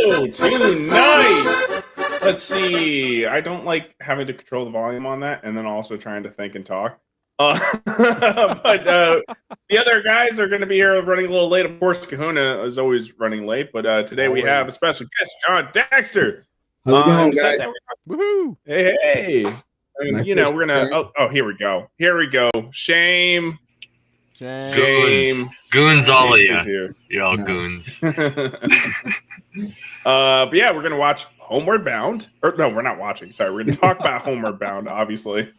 So tonight, let's see. I don't like having to control the volume on that, and then also trying to think and talk. But the other guys are going to be here running a little late. Of course, Kahuna is always running late, but today we have a special guest, John Dexter. How's it going, guys? Woohoo! Hey. And, you know, we're gonna. Oh, here we go. Here we go. Shame. Goons, all of you. You're all goons. But yeah, we're gonna watch Homeward Bound. Or no, we're not watching. Sorry, we're gonna talk about Homeward Bound. Obviously,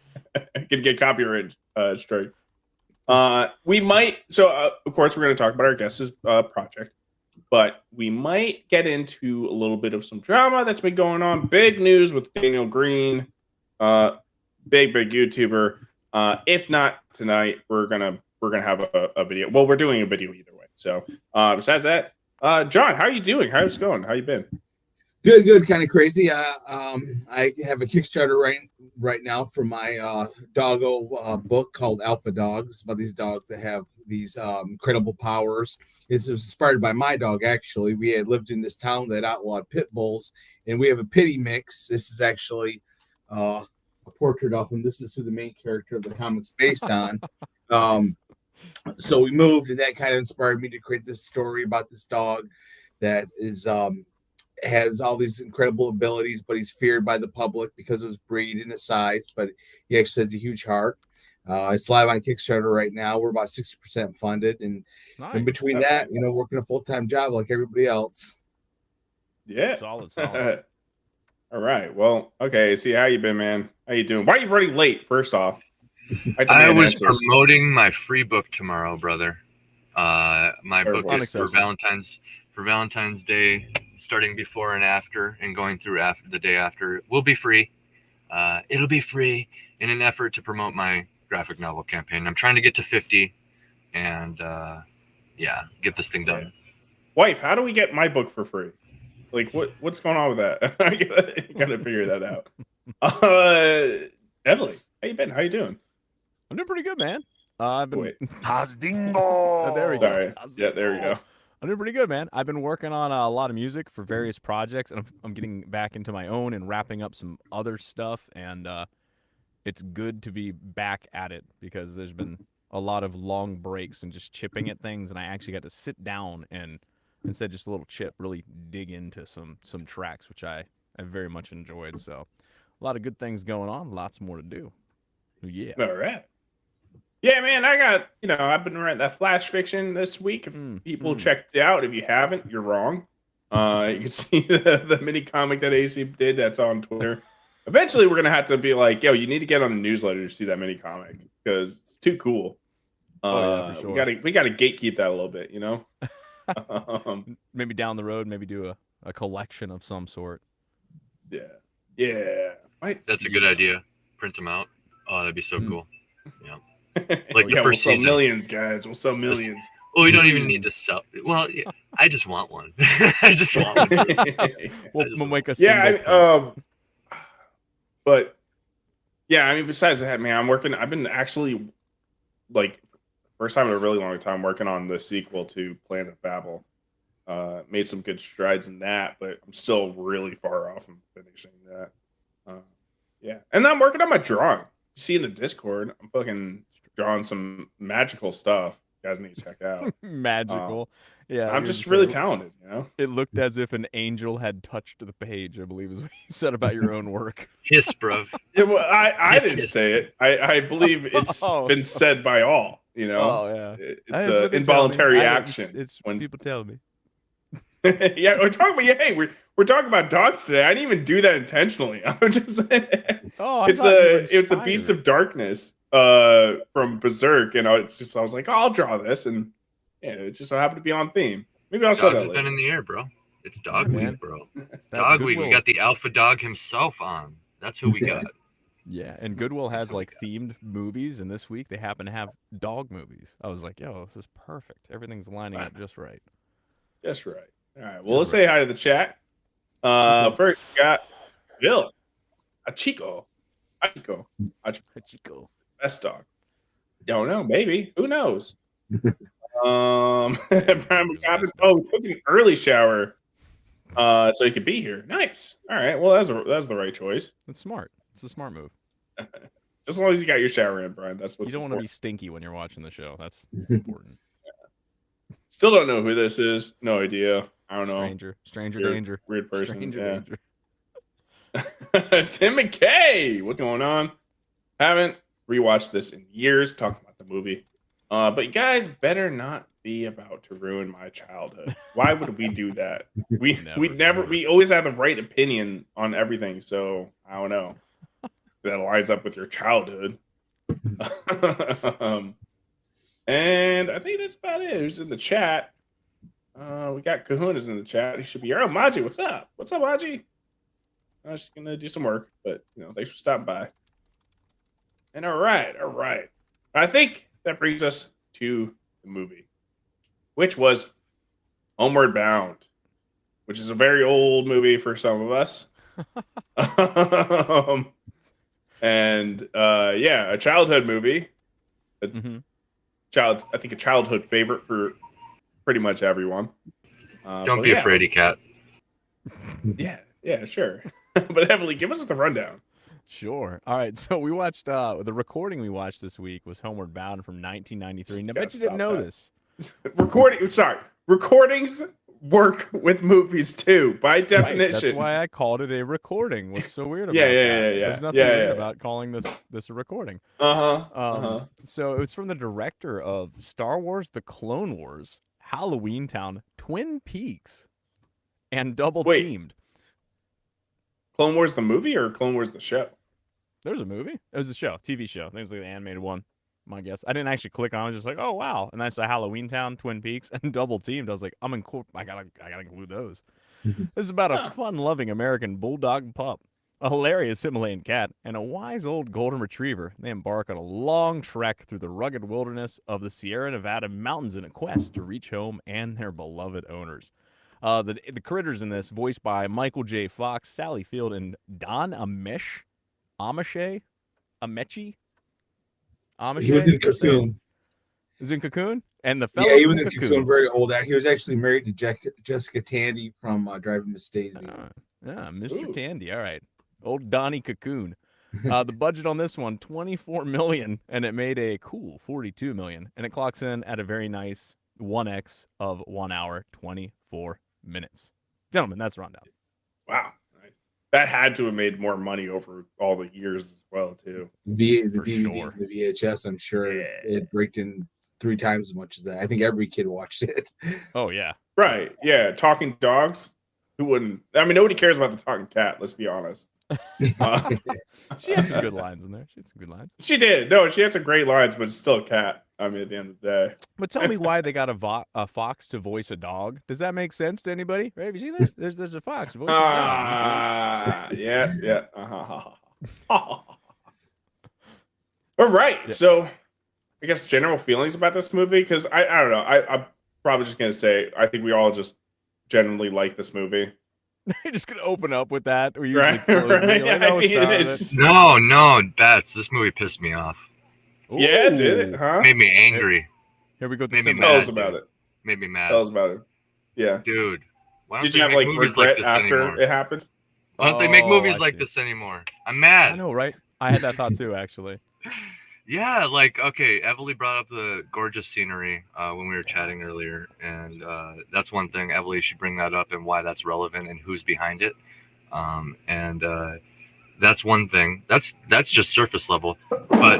can get copyright strike. We might. So of course, we're gonna talk about our guest's project, but we might get into a little bit of some drama that's been going on. Big news with Daniel Green, big YouTuber. If not tonight, we're gonna have a video. Well, we're doing a video either way. So besides that, John, how are you doing? How's it going? How you been? Good. Kind of crazy. I have a Kickstarter right now for my doggo book called Alpha Dogs, about these dogs that have these incredible powers. This was inspired by my dog, actually. We had lived in this town that outlawed pit bulls, and we have a pity mix. This is actually a portrait of him. This is who the main character of the comic's based on. So we moved, and that kind of inspired me to create this story about this dog that is has all these incredible abilities, but he's feared by the public because of his breed and his size, but he actually has a huge heart. It's live on Kickstarter right now. We're about 60% funded, and in between that, you know, working a full-time job like everybody else. Yeah. Solid. All right. Well, okay. See, how you been, man? How you doing? Why are you running late, first off? I was promoting my free book tomorrow, brother. My book is for Valentine's Day, starting before and after, and going through after the day after. It will be free. It'll be free in an effort to promote my graphic novel campaign. I'm trying to get to 50, and get this thing done. Wife, how do we get my book for free? Like, what's going on with that? I gotta figure that out. Emily, how you been? How you doing? I'm doing pretty good, man. I've been. Hazdingo. There we go. Sorry. Yeah, there we go. I'm doing pretty good, man. I've been working on a lot of music for various projects, and I'm getting back into my own and wrapping up some other stuff. And it's good to be back at it because there's been a lot of long breaks and just chipping at things, and I actually got to sit down and instead of just a little chip, really dig into some tracks, which I very much enjoyed. So a lot of good things going on, lots more to do. Yeah. All right. Yeah, man, I've been writing that flash fiction this week. If people checked it out, if you haven't, you're wrong. You can see the mini comic that AC did. That's on Twitter. Eventually, we're gonna have to be like, yo, you need to get on the newsletter to see that mini comic because it's too cool. For sure. We gotta gatekeep that a little bit, you know. Maybe down the road, maybe do a collection of some sort. Yeah. That's a good idea. Print them out. Oh, that'd be so cool. Yeah. Like the first season. Millions, guys. We'll sell millions. Oh, we don't even need to sell. Well, yeah, I just want one. I just want one. We'll make a but yeah, I mean, besides that, man, I've been actually first time in a really long time working on the sequel to Planet of Babel. Made some good strides in that, but I'm still really far off from finishing that. Yeah, and I'm working on my drawing. You see in the Discord, I'm fucking drawing some magical stuff. You guys need to check out. Magical. Yeah. I'm just really talented, you know? It looked as if an angel had touched the page, I believe is what you said about your own work. Yes, bro. Yeah, well, I didn't say it. I believe it's been said by all, you know? Oh, yeah. It's an involuntary action. It's when people tell me. Yeah, we're talking about dogs today. I didn't even do that intentionally. I'm just it's the Beast of Darkness from Berserk, and I was like, I'll draw this, and yeah, it just so happened to be on theme. Maybe I'll show that later. Been in the air, bro. It's dog week, bro. Dog week. We got the alpha dog himself on. That's who we got. Yeah, and Goodwill has themed movies, and this week they happen to have dog movies. I was like, yo, this is perfect. Everything's lining up just right. Just right. All right. Well, let's say hi to the chat. First, we got Bill. Achiko. Best dog. Don't know. Maybe. Who knows? We took an early shower So he could be here. Nice. All right. Well, that's the right choice. It's smart. It's a smart move. Just as long as you got your shower in, Brian. That's what you don't want to be stinky when you're watching the show. That's important. Still don't know who this is. No idea. I don't know. Stranger danger. Weird person. Stranger danger. Tim McKay. What's going on? Haven't rewatched this in years. Talking about the movie. But you guys better not be about to ruin my childhood. Why would we do that? We always have the right opinion on everything. So I don't know. That lines up with your childhood. And I think that's about it. Who's in the chat? We got Kahuna's in the chat. He should be here. Oh, Maji, what's up? What's up, Maji? I was just gonna do some work, but thanks for stopping by. And all right. I think that brings us to the movie, which was Homeward Bound, which is a very old movie for some of us. And a childhood movie. I think a childhood favorite for pretty much everyone. Don't be afraid, cat. Yeah, sure. But Emily, give us the rundown. Sure. All right. So we watched the recording we watched this week was Homeward Bound from 1993. I bet you didn't know this. Recordings work with movies too, by definition. Right. That's why I called it a recording. What's so weird about that? There's nothing weird about calling this a recording. So it was from the director of Star Wars: The Clone Wars, Halloween Town, Twin Peaks, and Double Teamed. Clone Wars the movie or Clone Wars the show? There's a movie. It was a show, TV show. I think it was like the animated one. My guess. I didn't actually click on it. I was just like, oh wow. And that's a Halloween Town, Twin Peaks, and Double Teamed. I was like, I gotta include those. This is about a fun-loving American bulldog pup, a hilarious Himalayan cat, and a wise old golden retriever. They embark on a long trek through the rugged wilderness of the Sierra Nevada mountains in a quest to reach home and their beloved owners. The critters in this, voiced by Michael J. Fox, Sally Field, and Don Ameche. He was in Cocoon. He was in Cocoon? And the fellow he was in Cocoon, very old actor. He was actually married to Jessica Tandy from Driving Miss Daisy. Mr. Tandy. All right. Old Donnie Cocoon. The budget on this one, $24 million, and it made a cool $42 million. And it clocks in at a very nice 1x of 1 hour, 24 minutes. Gentlemen, that's rundown. Wow. That had to have made more money over all the years as well, too. The DVDs, the VHS, I'm sure it raked in 3 times as much as that. I think every kid watched it. Oh, yeah. Right. Yeah. Talking dogs. Who wouldn't? I mean, nobody cares about the talking cat, let's be honest. She had some good lines in there. She did. No, she had some great lines, but it's still a cat. I mean, at the end of the day. But tell me why they got a fox to voice a dog. Does that make sense to anybody? Right? Have you seen this? There's a fox voicing a dog. Yeah. All right. Yeah. So, I guess general feelings about this movie, because I don't know. I'm probably just gonna say I think we all just generally like this movie. You're just gonna open up with that, or you right? No, Bats. This movie pissed me off. Ooh. Yeah, did it? Huh? Made me angry. Here we go. Tell us about it. Made me mad. Tell us about it. Yeah, dude. Did you have like regret after it happened? Why don't they make movies like this anymore? I'm mad. I know, right? I had that thought too, actually. Yeah, like, okay, Evely brought up the gorgeous scenery when we were chatting earlier, and that's one thing. Evely should bring that up and why that's relevant and who's behind it. And that's one thing. That's just surface level. But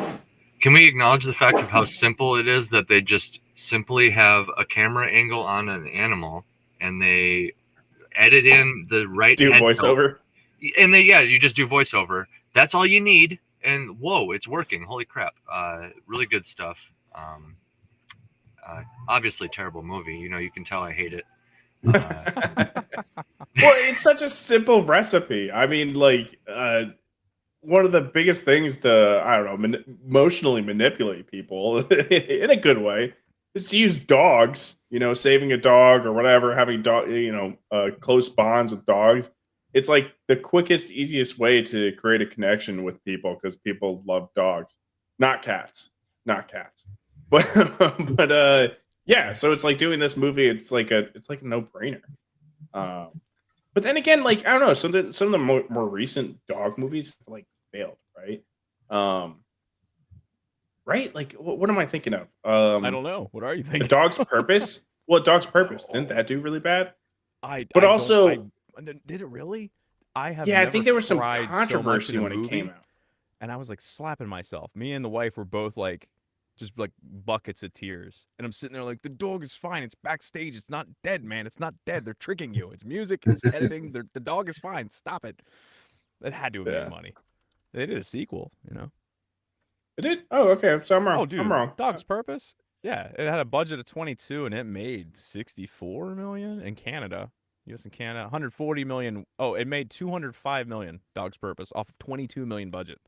can we acknowledge the fact of how simple it is that they just simply have a camera angle on an animal and they edit in the right do voiceover? And you just do voiceover. That's all you need. And whoa, it's working. Holy crap. Really good stuff. Obviously terrible movie. You can tell I hate it. Well, it's such a simple recipe. I mean, like, one of the biggest things to, I don't know, emotionally manipulate people in a good way is to use dogs, saving a dog or whatever, having close bonds with dogs. It's like the quickest, easiest way to create a connection with people because people love dogs, not cats. But yeah, so it's like doing this movie. It's like a no brainer. But then again, like I don't know, some of the more recent dog movies like failed, right? Right? Like what am I thinking of? I don't know. What are you A thinking? Dog's Purpose. Well, A Dog's Purpose didn't that do really bad? But But also, did it really? I have yeah, I never think there was some cried so much in controversy a when it movie, came out. and I was like slapping myself. Me and the wife were both like, just like buckets of tears, and I'm sitting there like, the dog is fine. It's backstage. It's not dead, man. It's not dead. They're tricking you. It's music. It's editing. The dog is fine. Stop it. That had to have made money. They did a sequel, you know. It did? Oh, okay. So I'm wrong. Oh, dude, I'm wrong. Dog's Purpose. Yeah, it had a budget of 22 and it made 64 million in Canada. US and Canada, 140 million. Oh, it made 205 million. Dog's Purpose off of 22 million budget.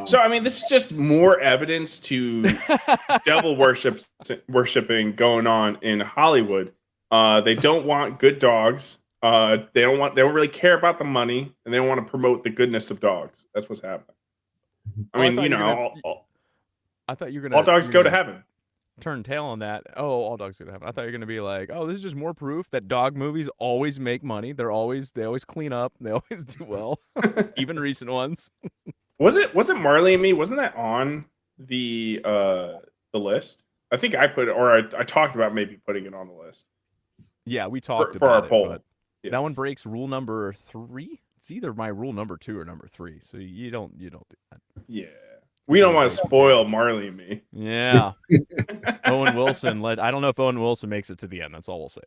So I mean, this is just more evidence to devil worshiping going on in Hollywood. They don't want good dogs. They don't really care about the money, and they don't want to promote the goodness of dogs. That's what's happening. I mean, I thought you were gonna. All dogs go to heaven. Turn tail on that. Oh, all dogs go to heaven. I thought you were gonna be like, oh, this is just more proof that dog movies always make money. They always clean up. They always do well, even recent ones. Was it Marley and Me? Wasn't that on the list? I think I put it, or I talked about maybe putting it on the list. Yeah, we talked for about our poll. But that one breaks rule number 3. It's either my rule number 2 or number 3. So you don't do that. Yeah, we don't want to spoil Marley and Me. Yeah, Owen Wilson led. I don't know if Owen Wilson makes it to the end. That's all we'll say.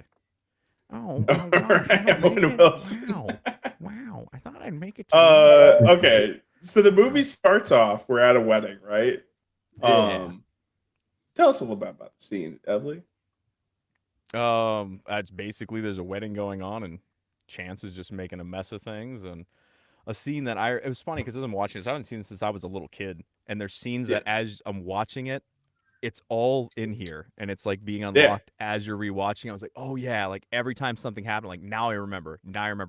Oh, my gosh, Owen Wilson. Wow! I thought I'd make it. To okay. So the movie starts off. We're at a wedding, right? Yeah. Tell us a little bit about the scene, Emily. It's basically there's a wedding going on, and Chance is just making a mess of things, and a scene that it was funny because as I'm watching this, I haven't seen this since I was a little kid, and there's scenes that as I'm watching it, it's all in here, and it's like being unlocked as you're rewatching. I was like, oh yeah, like every time something happened, like now I remember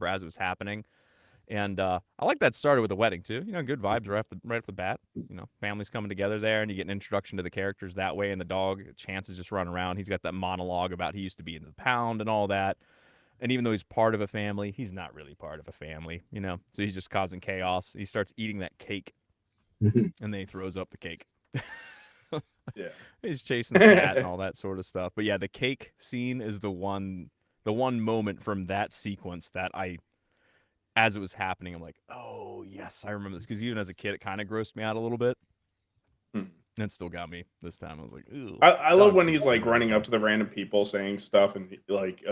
as it was happening. And I like that started with the wedding too. You know, good vibes right off the bat. You know, families coming together there, and you get an introduction to the characters that way. And the dog, Chance, is just running around. He's got that monologue about he used to be in the pound and all that. And even though he's part of a family, he's not really part of a family. You know, so he's just causing chaos. He starts eating that cake, and then he throws up the cake. Yeah, he's chasing the cat and all that sort of stuff. But yeah, the cake scene is the one moment from that sequence that as it was happening, I'm like, oh, yes, I remember this. Because even as a kid, it kind of grossed me out a little bit. And it still got me this time. I was like, ooh. I love when he's like running up to the random people saying stuff, and like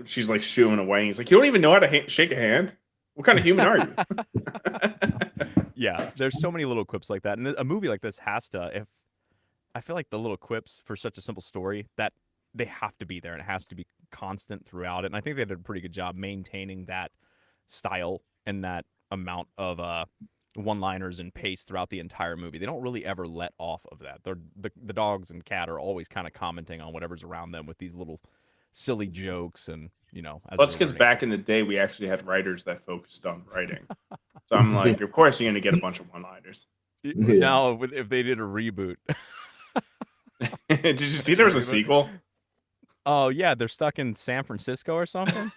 she's like shooing away. He's like, you don't even know how to shake a hand? What kind of human are you? Yeah, there's so many little quips like that. And a movie like this has to, I feel like the little quips for such a simple story, that they have to be there, and it has to be constant throughout it. And I think they did a pretty good job maintaining that style and that amount of one-liners and pace throughout the entire movie. They don't really ever let off of that. The dogs and cat are always kind of commenting on whatever's around them with these little silly jokes, and you know. That's because back in the day we actually had writers that focused on writing. So I'm like, of course you're gonna get a bunch of one-liners. Now, if they did a reboot. Did you see there was a sequel? Oh yeah, they're stuck in San Francisco or something.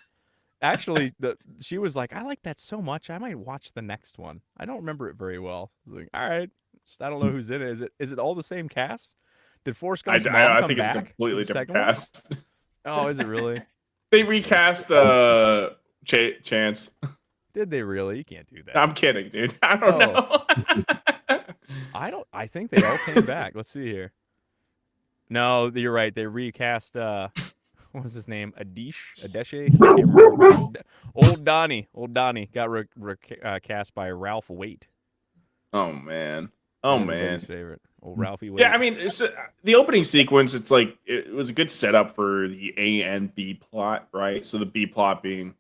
Actually, she was like, I like that so much, I might watch the next one. I don't remember it very well. I was like, all right, I don't know who's in it. Is it all the same cast? Did Forrest Gump's mom come back? I think it's a completely different cast. Oh, is it really? They recast Chance. Did they really? You can't do that. I'm kidding, dude. I don't know. I think they all came back. Let's see here. No, you're right. They recast what was his name? Adeshe? Old Donnie got cast by Ralph Waite. Oh man. Oh man. Favorite. Old Ralphie Waite. Yeah, I mean, the opening sequence, it's like it was a good setup for the A and B plot, right? So the B plot being,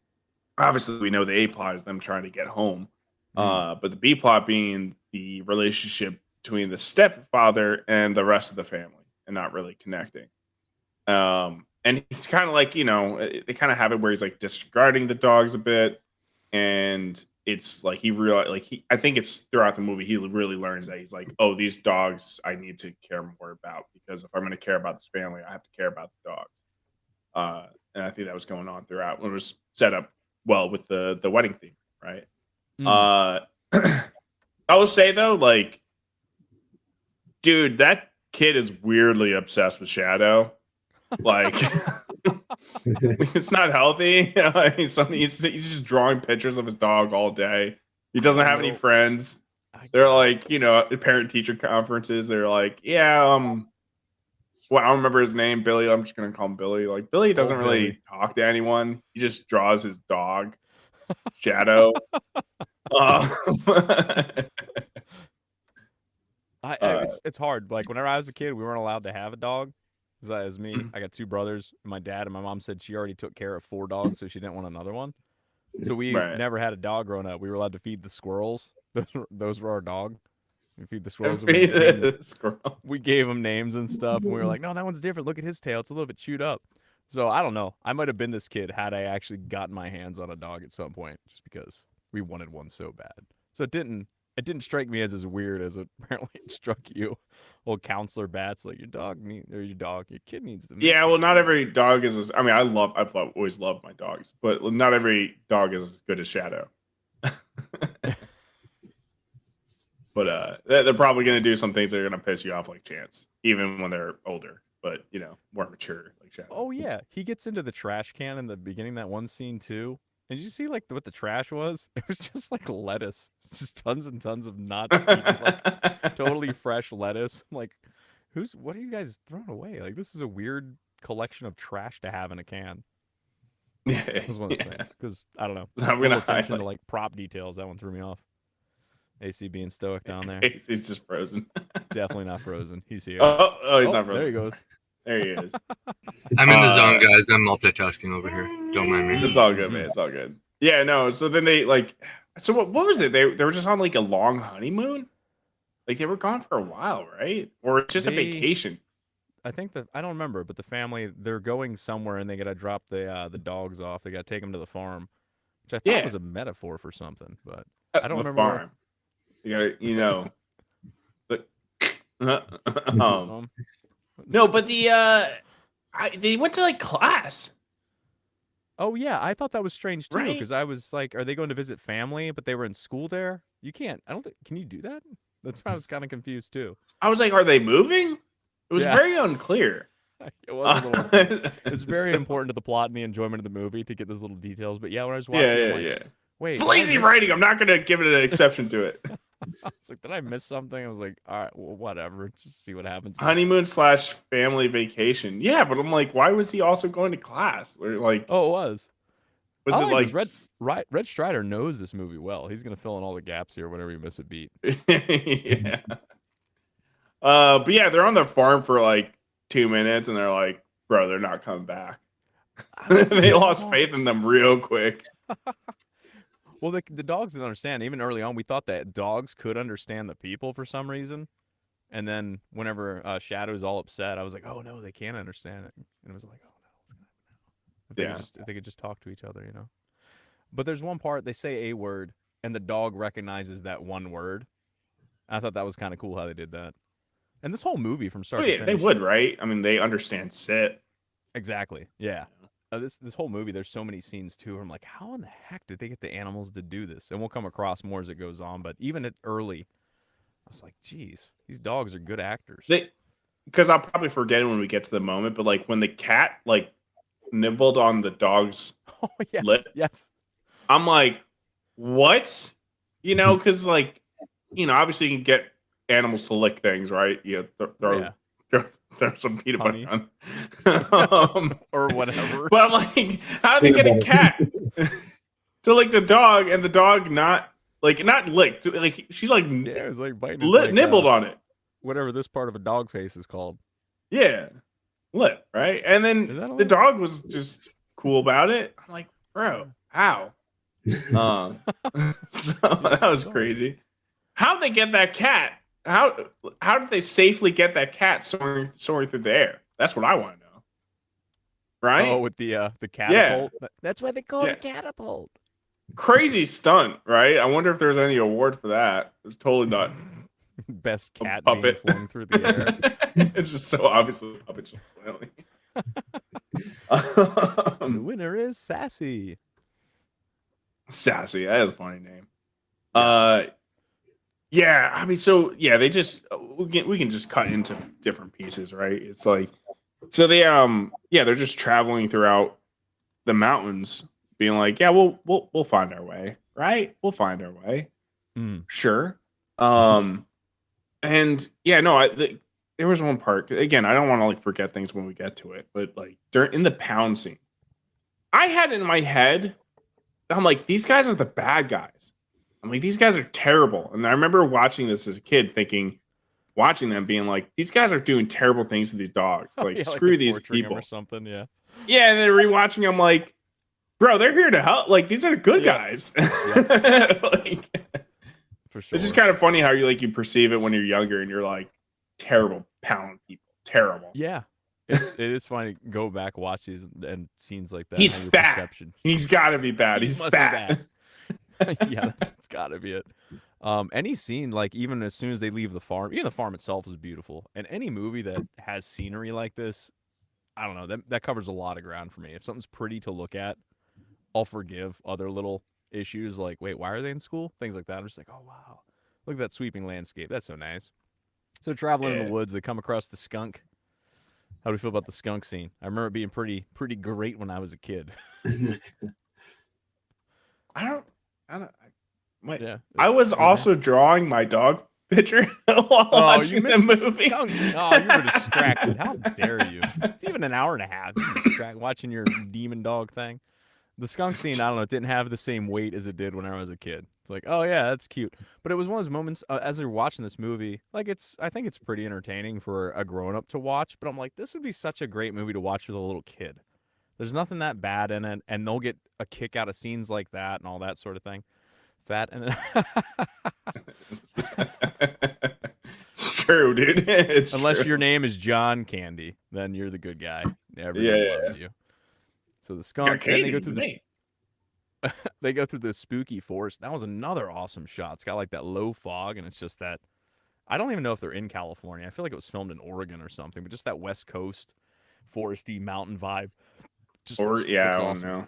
obviously we know the A plot is them trying to get home. But the B plot being the relationship between the stepfather and the rest of the family and not really connecting. And he's kind of like, you know, they kind of have it where he's like disregarding the dogs a bit. And it's like I think it's throughout the movie, he really learns that he's like, oh, these dogs I need to care more about, because if I'm going to care about this family, I have to care about the dogs. And I think that was going on throughout when it was set up well with the wedding theme, right? I will say though, like, dude, that kid is weirdly obsessed with Shadow. Like, it's not healthy. He's just drawing pictures of his dog all day. He doesn't have any friends. They're like, at parent-teacher conferences. They're like, yeah, well, I don't remember his name, Billy. I'm just gonna call him Billy. Like, Billy doesn't really talk to anyone. He just draws his dog, Shadow. It's hard. Like, whenever I was a kid, we weren't allowed to have a dog. As me, I got 2 brothers. My dad and my mom said she already took care of 4 dogs, so she didn't want another one. So we never had a dog growing up. We were allowed to feed the squirrels. Those were our dog. We feed the squirrels. We gave them names and stuff. And we were like, no, that one's different. Look at his tail. It's a little bit chewed up. So I don't know. I might have been this kid had I actually gotten my hands on a dog at some point, just because we wanted one so bad. So it didn't strike me as weird as it apparently it struck you. Old counselor Bats, like, your kid needs to. Yeah, well, not every dog is. I mean, I've always loved my dogs, but not every dog is as good as Shadow. But they're probably going to do some things that are going to piss you off, like Chance, even when they're older, but more mature, like Shadow. Oh yeah, he gets into the trash can in the beginning of that one scene too. And did you see like what the trash was? It was just like lettuce. It's just tons and tons of not like, totally fresh lettuce. I'm like, what are you guys throwing away? Like, this is a weird collection of trash to have in a can. Yeah, it was one of those things because I don't know. I'm gonna attention to like prop details. That one threw me off. AC being stoic down there. AC's just frozen. Definitely not frozen. He's here. Oh, he's not frozen. There he goes. There he is. I'm in the zone, guys. I'm multitasking over here. Don't mind me. It's all good, man. It's all good. Yeah, no. So then they so what was it? They were just on like a long honeymoon? Like they were gone for a while, right? Or just a vacation? I think I don't remember, but the family, they're going somewhere and they got to drop the dogs off. They got to take them to the farm, which I thought was a metaphor for something, but I don't remember. Farm. You gotta, but no, but they went to like class. Oh yeah, I thought that was strange too because I was like, are they going to visit family? But they were in school there. You can't. I don't think. Can you do that? That's why I was kind of confused too. I was like, are they moving? It was very unclear. It was a little. It's very important to the plot and the enjoyment of the movie to get those little details. But yeah, when I was watching, wait, it's lazy writing. I'm not gonna give it an exception to it. It's like, did I miss something? I was like, all right, well, whatever. Just see what happens. Honeymoon / family vacation. Yeah, but I'm like, why was he also going to class? Or like, oh, it was. Was it like Red Strider knows this movie well? He's gonna fill in all the gaps here whenever you miss a beat. Yeah. But yeah, they're on the farm for like 2 minutes, and they're like, bro, they're not coming back. They lost faith in them real quick. Well, the dogs didn't understand. Even early on, we thought that dogs could understand the people for some reason. And then whenever Shadow's all upset, I was like, oh, no, they can't understand it. And it was like, oh, no, what's going to happen now? If they could just talk to each other, But there's one part, they say a word, and the dog recognizes that one word. I thought that was kind of cool how they did that. And this whole movie from start to finish. They would, right? I mean, they understand sit. Exactly, yeah. This whole movie, there's so many scenes too where I'm like, how in the heck did they get the animals to do this? And we'll come across more as it goes on. But even early, I was like, geez, these dogs are good actors. Because I'll probably forget it when we get to the moment, but like when the cat like nibbled on the dog's lip, I'm like, what? Because like, obviously you can get animals to lick things, right? Throw some peanut butter on. Or whatever. But I'm like, how did they get a cat to lick the dog and the dog not licked? Like she's like, it was like biting nibbled on it. Whatever this part of a dog face is called. Yeah, lip, right? And then the dog was just cool about it. I'm like, bro, how? So that was crazy. How'd they get that cat? How did they safely get that cat soaring through the air? That's what I want to know. Right? Oh, with the catapult. Yeah. That's why they call it a catapult. Crazy stunt, right? I wonder if there's any award for that. It's totally not. Best cat being flung through the air. It's just so obviously the puppet's just flailing. The winner is Sassy. Sassy. That is a funny name. Yes. Yeah. I mean, so yeah, they just we can just cut into different pieces, right? It's like so they they're just traveling throughout the mountains, being like, yeah, we'll find our way, right? We'll find our way, sure. And yeah, no, there was one part again. I don't want to like forget things when we get to it, but like in the pound scene, I had in my head, I'm like, these guys are the bad guys. I'm like, these guys are terrible. And I remember watching this as a kid, watching them being like, these guys are doing terrible things to these dogs. Like, screw like these people or something. Yeah. Yeah, and then rewatching, I'm like, bro, they're here to help. Like, these are the good guys. Like, for sure. It's just kind of funny how you perceive it when you're younger and you're like, terrible pound people, terrible. Yeah. It is funny to go back, watch these and scenes like that. He's fat. Perception. He's got to be bad. He's fat. Yeah, that's got to be it. Any scene, like even as soon as they leave the farm, even the farm itself is beautiful. And any movie that has scenery like this, I don't know, that covers a lot of ground for me. If something's pretty to look at, I'll forgive other little issues like, wait, why are they in school? Things like that. I'm just like, oh, wow. Look at that sweeping landscape. That's so nice. So traveling in the woods, they come across the skunk. How do we feel about the skunk scene? I remember it being pretty great when I was a kid. I was also drawing my dog picture while watching the movie. Oh, you were distracted. How dare you? It's even an hour and a half. You're distracted watching your demon dog thing. The skunk scene, I don't know, it didn't have the same weight as it did when I was a kid. It's like, oh yeah, that's cute. But it was one of those moments as you're watching this movie, like I think it's pretty entertaining for a grown-up to watch, but I'm like, this would be such a great movie to watch with a little kid. There's nothing that bad in it, and they'll get a kick out of scenes like that and all that sort of thing. Fat and it's true, dude. Unless your name is John Candy, then you're the good guy. Everyone loves you. So the skunk, then they go through they go through the spooky forest. That was another awesome shot. It's got like that low fog, and it's just that I don't even know if they're in California. I feel like it was filmed in Oregon or something, but just that West Coast foresty mountain vibe. Just I awesome. don't know.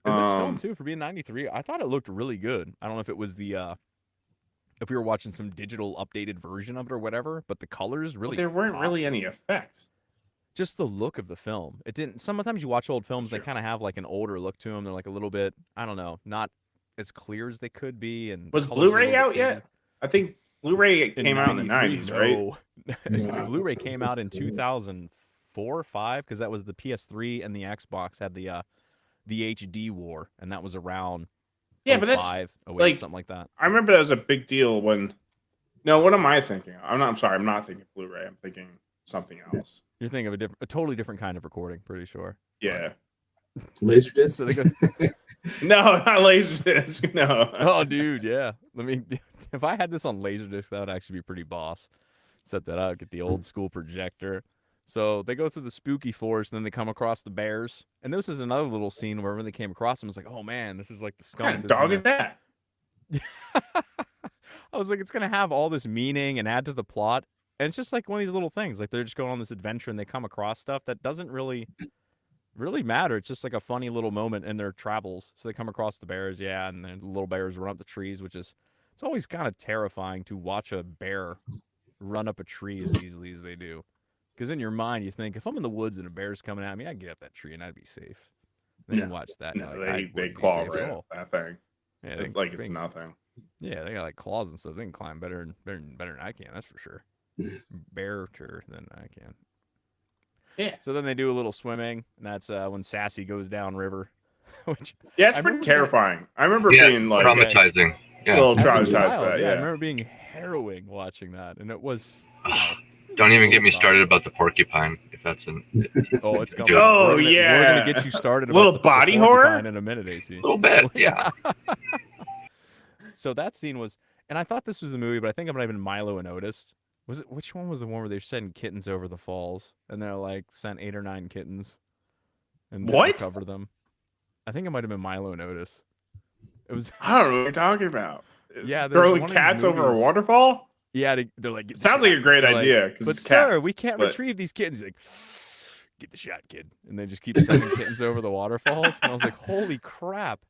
And this film too, for being 93, I thought it looked really good. I don't know if it was if we were watching some digital updated version of it or whatever, but the colors really there weren't really any effects. Just the look of the film. It didn't. Sometimes you watch old films, they kind of have like an older look to them. They're like a little bit, I don't know, not as clear as they could be. And was Blu-ray out yet? I think Blu-ray came out in the 90s, right? Blu-ray came out in 2004 or 5 because that was the PS3 and the Xbox had the HD war, and that was around but that's 05, 08, like something like that. I remember that was a big deal when. No, what am I thinking? I'm sorry. I'm not thinking Blu-ray. I'm thinking something else. You're thinking of a totally different kind of recording, pretty sure. Yeah. Laserdisc? So they go, no, not Laserdisc. No. Oh, dude, yeah. If I had this on Laserdisc, that would actually be pretty boss. Set that up, get the old school projector. So they go through the spooky forest, and then they come across the bears. And this is another little scene where when they came across them, it's like, oh man, this is like the skunk. What kind of dog is that? I was like, it's gonna have all this meaning and add to the plot. And it's just like one of these little things. Like they're just going on this adventure and they come across stuff that doesn't really matter. It's just like a funny little moment in their travels. So they come across the bears, and then the little bears run up the trees, it's always kind of terrifying to watch a bear run up a tree as easily as they do. Because in your mind, you think, if I'm in the woods and a bear's coming at me, I'd get up that tree and I'd be safe. Then you watch that. No, they claw right at that thing. Yeah, it's like it's nothing. Yeah, they got like claws and stuff. They can climb better than I can. That's for sure. Better than I can. Yeah. So then they do a little swimming, and that's when Sassy goes down river. Which it's pretty terrifying. I remember being like traumatizing. A little traumatized. I remember being harrowing watching that, and it was. Don't even get me started about the porcupine. If that's an it's coming. We're gonna get you started. A little body horror in a minute, AC. A little bit, yeah. So that scene was, and I thought this was a movie, but I think it might have been Milo and Otis. Was it? Which one was the one where they're sending kittens over the falls, and they're like sent 8 or 9 kittens, and cover them? I think it might have been Milo and Otis. It was. I don't know what you're talking about. Yeah, throwing cats over a waterfall. Yeah, they're like. Sounds like a great idea. But sir, we can't retrieve these kittens. He's like, get the shot, kid, and they just keep sending kittens over the waterfalls. And I was like, holy crap!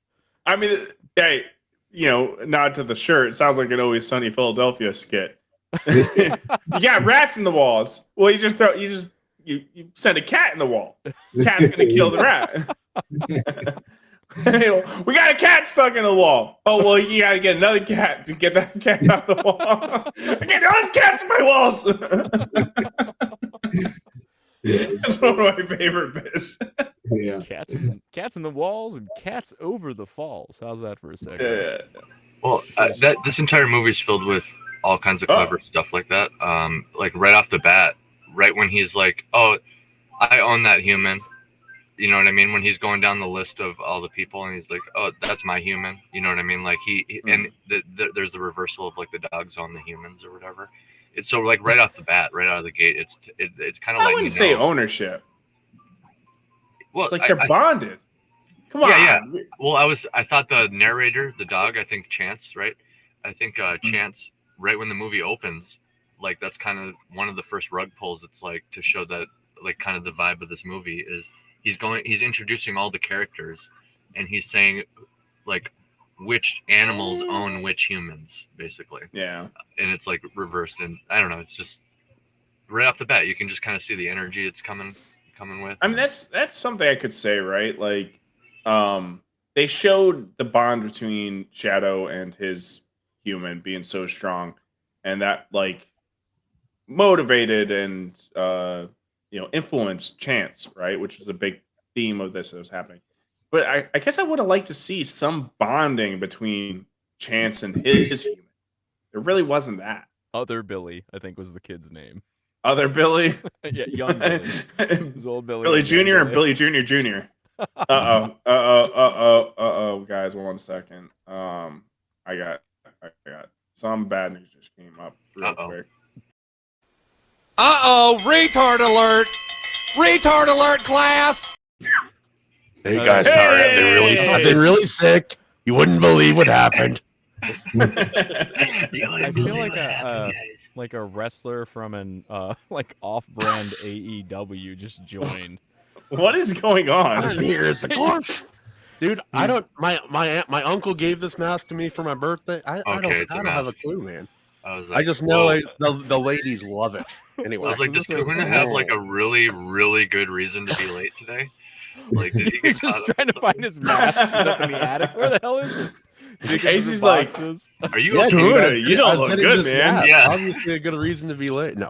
I mean, hey, nod to the shirt. It sounds like an Always Sunny Philadelphia skit. You got rats in the walls. Well, you send a cat in the wall. Cat's gonna kill the rat. We got a cat stuck in the wall. Oh well, you gotta get another cat to get that cat out the wall. I get those cats in my walls. That's one of my favorite bits. Yeah. Cats in the walls and cats over the falls. How's that for a second? Yeah. Well, this entire movie is filled with all kinds of clever stuff like that. Like right off the bat, right when he's like, "Oh, I own that human," you know what I mean? When he's going down the list of all the people, and he's like, "Oh, that's my human," you know what I mean? Like and there's the reversal of like the dogs own the humans or whatever. It's so like right off the bat, right out of the gate, it's kind of like, I wouldn't say ownership. Well, it's like they're bonded. Come on. Yeah. Well, I thought the narrator, the dog, I think Chance, right? I think Chance, right when the movie opens, like that's kind of one of the first rug pulls. It's like to show that like kind of the vibe of this movie is he's introducing all the characters, and he's saying like which animals own which humans, basically. Yeah. And it's like reversed, and I don't know. It's just right off the bat, you can just kind of see the energy it's coming with. I mean, that's something I could say, right? Like, they showed the bond between Shadow and his human being so strong, and that like motivated and influenced Chance, right? Which was a big theme of this that was happening. But I guess I would have liked to see some bonding between Chance and his human. There really wasn't that. Other Billy, I think, was the kid's name. Other Billy? Yeah, young Billy. It was old Billy. Billy Jr. and Billy Jr. Jr. Guys, 1 second. I got some bad news just came up real quick. Retard alert! Retard alert, class! Hey guys, sorry, I've been really sick. You wouldn't believe what happened. I feel like a wrestler from an like off-brand AEW just joined. What is going on? Here it's a corpse. Dude, I don't. My uncle gave this mask to me for my birthday. I don't have a clue, man. I just know the ladies love it. Anyway, I was like, does Kahuna have like a really, really good reason to be late today? Like, did he he's just trying to find his mask. He's up in the attic. Where the hell is it? Casey's like, are you okay? Kahuna, you don't look good, man. Mask. Yeah, obviously a good reason to be late. No,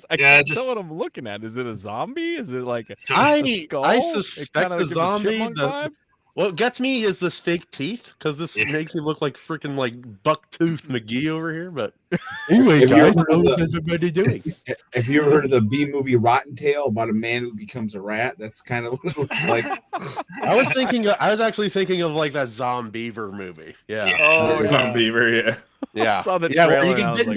I can't tell what I'm looking at. Is it a zombie? Is it like a skull? I suspect the zombie. Vibe? What gets me is the fake teeth, because this makes me look like freaking like Bucktooth McGee over here. But anyway, guys, what's everybody doing? Have you ever heard of the B movie Rotten Tail about a man who becomes a rat? That's kind of what it looks like. I was actually thinking of like that Zombiever movie. Yeah. Oh, Zombiever, yeah. Yeah. I saw the trailer. When you get bitten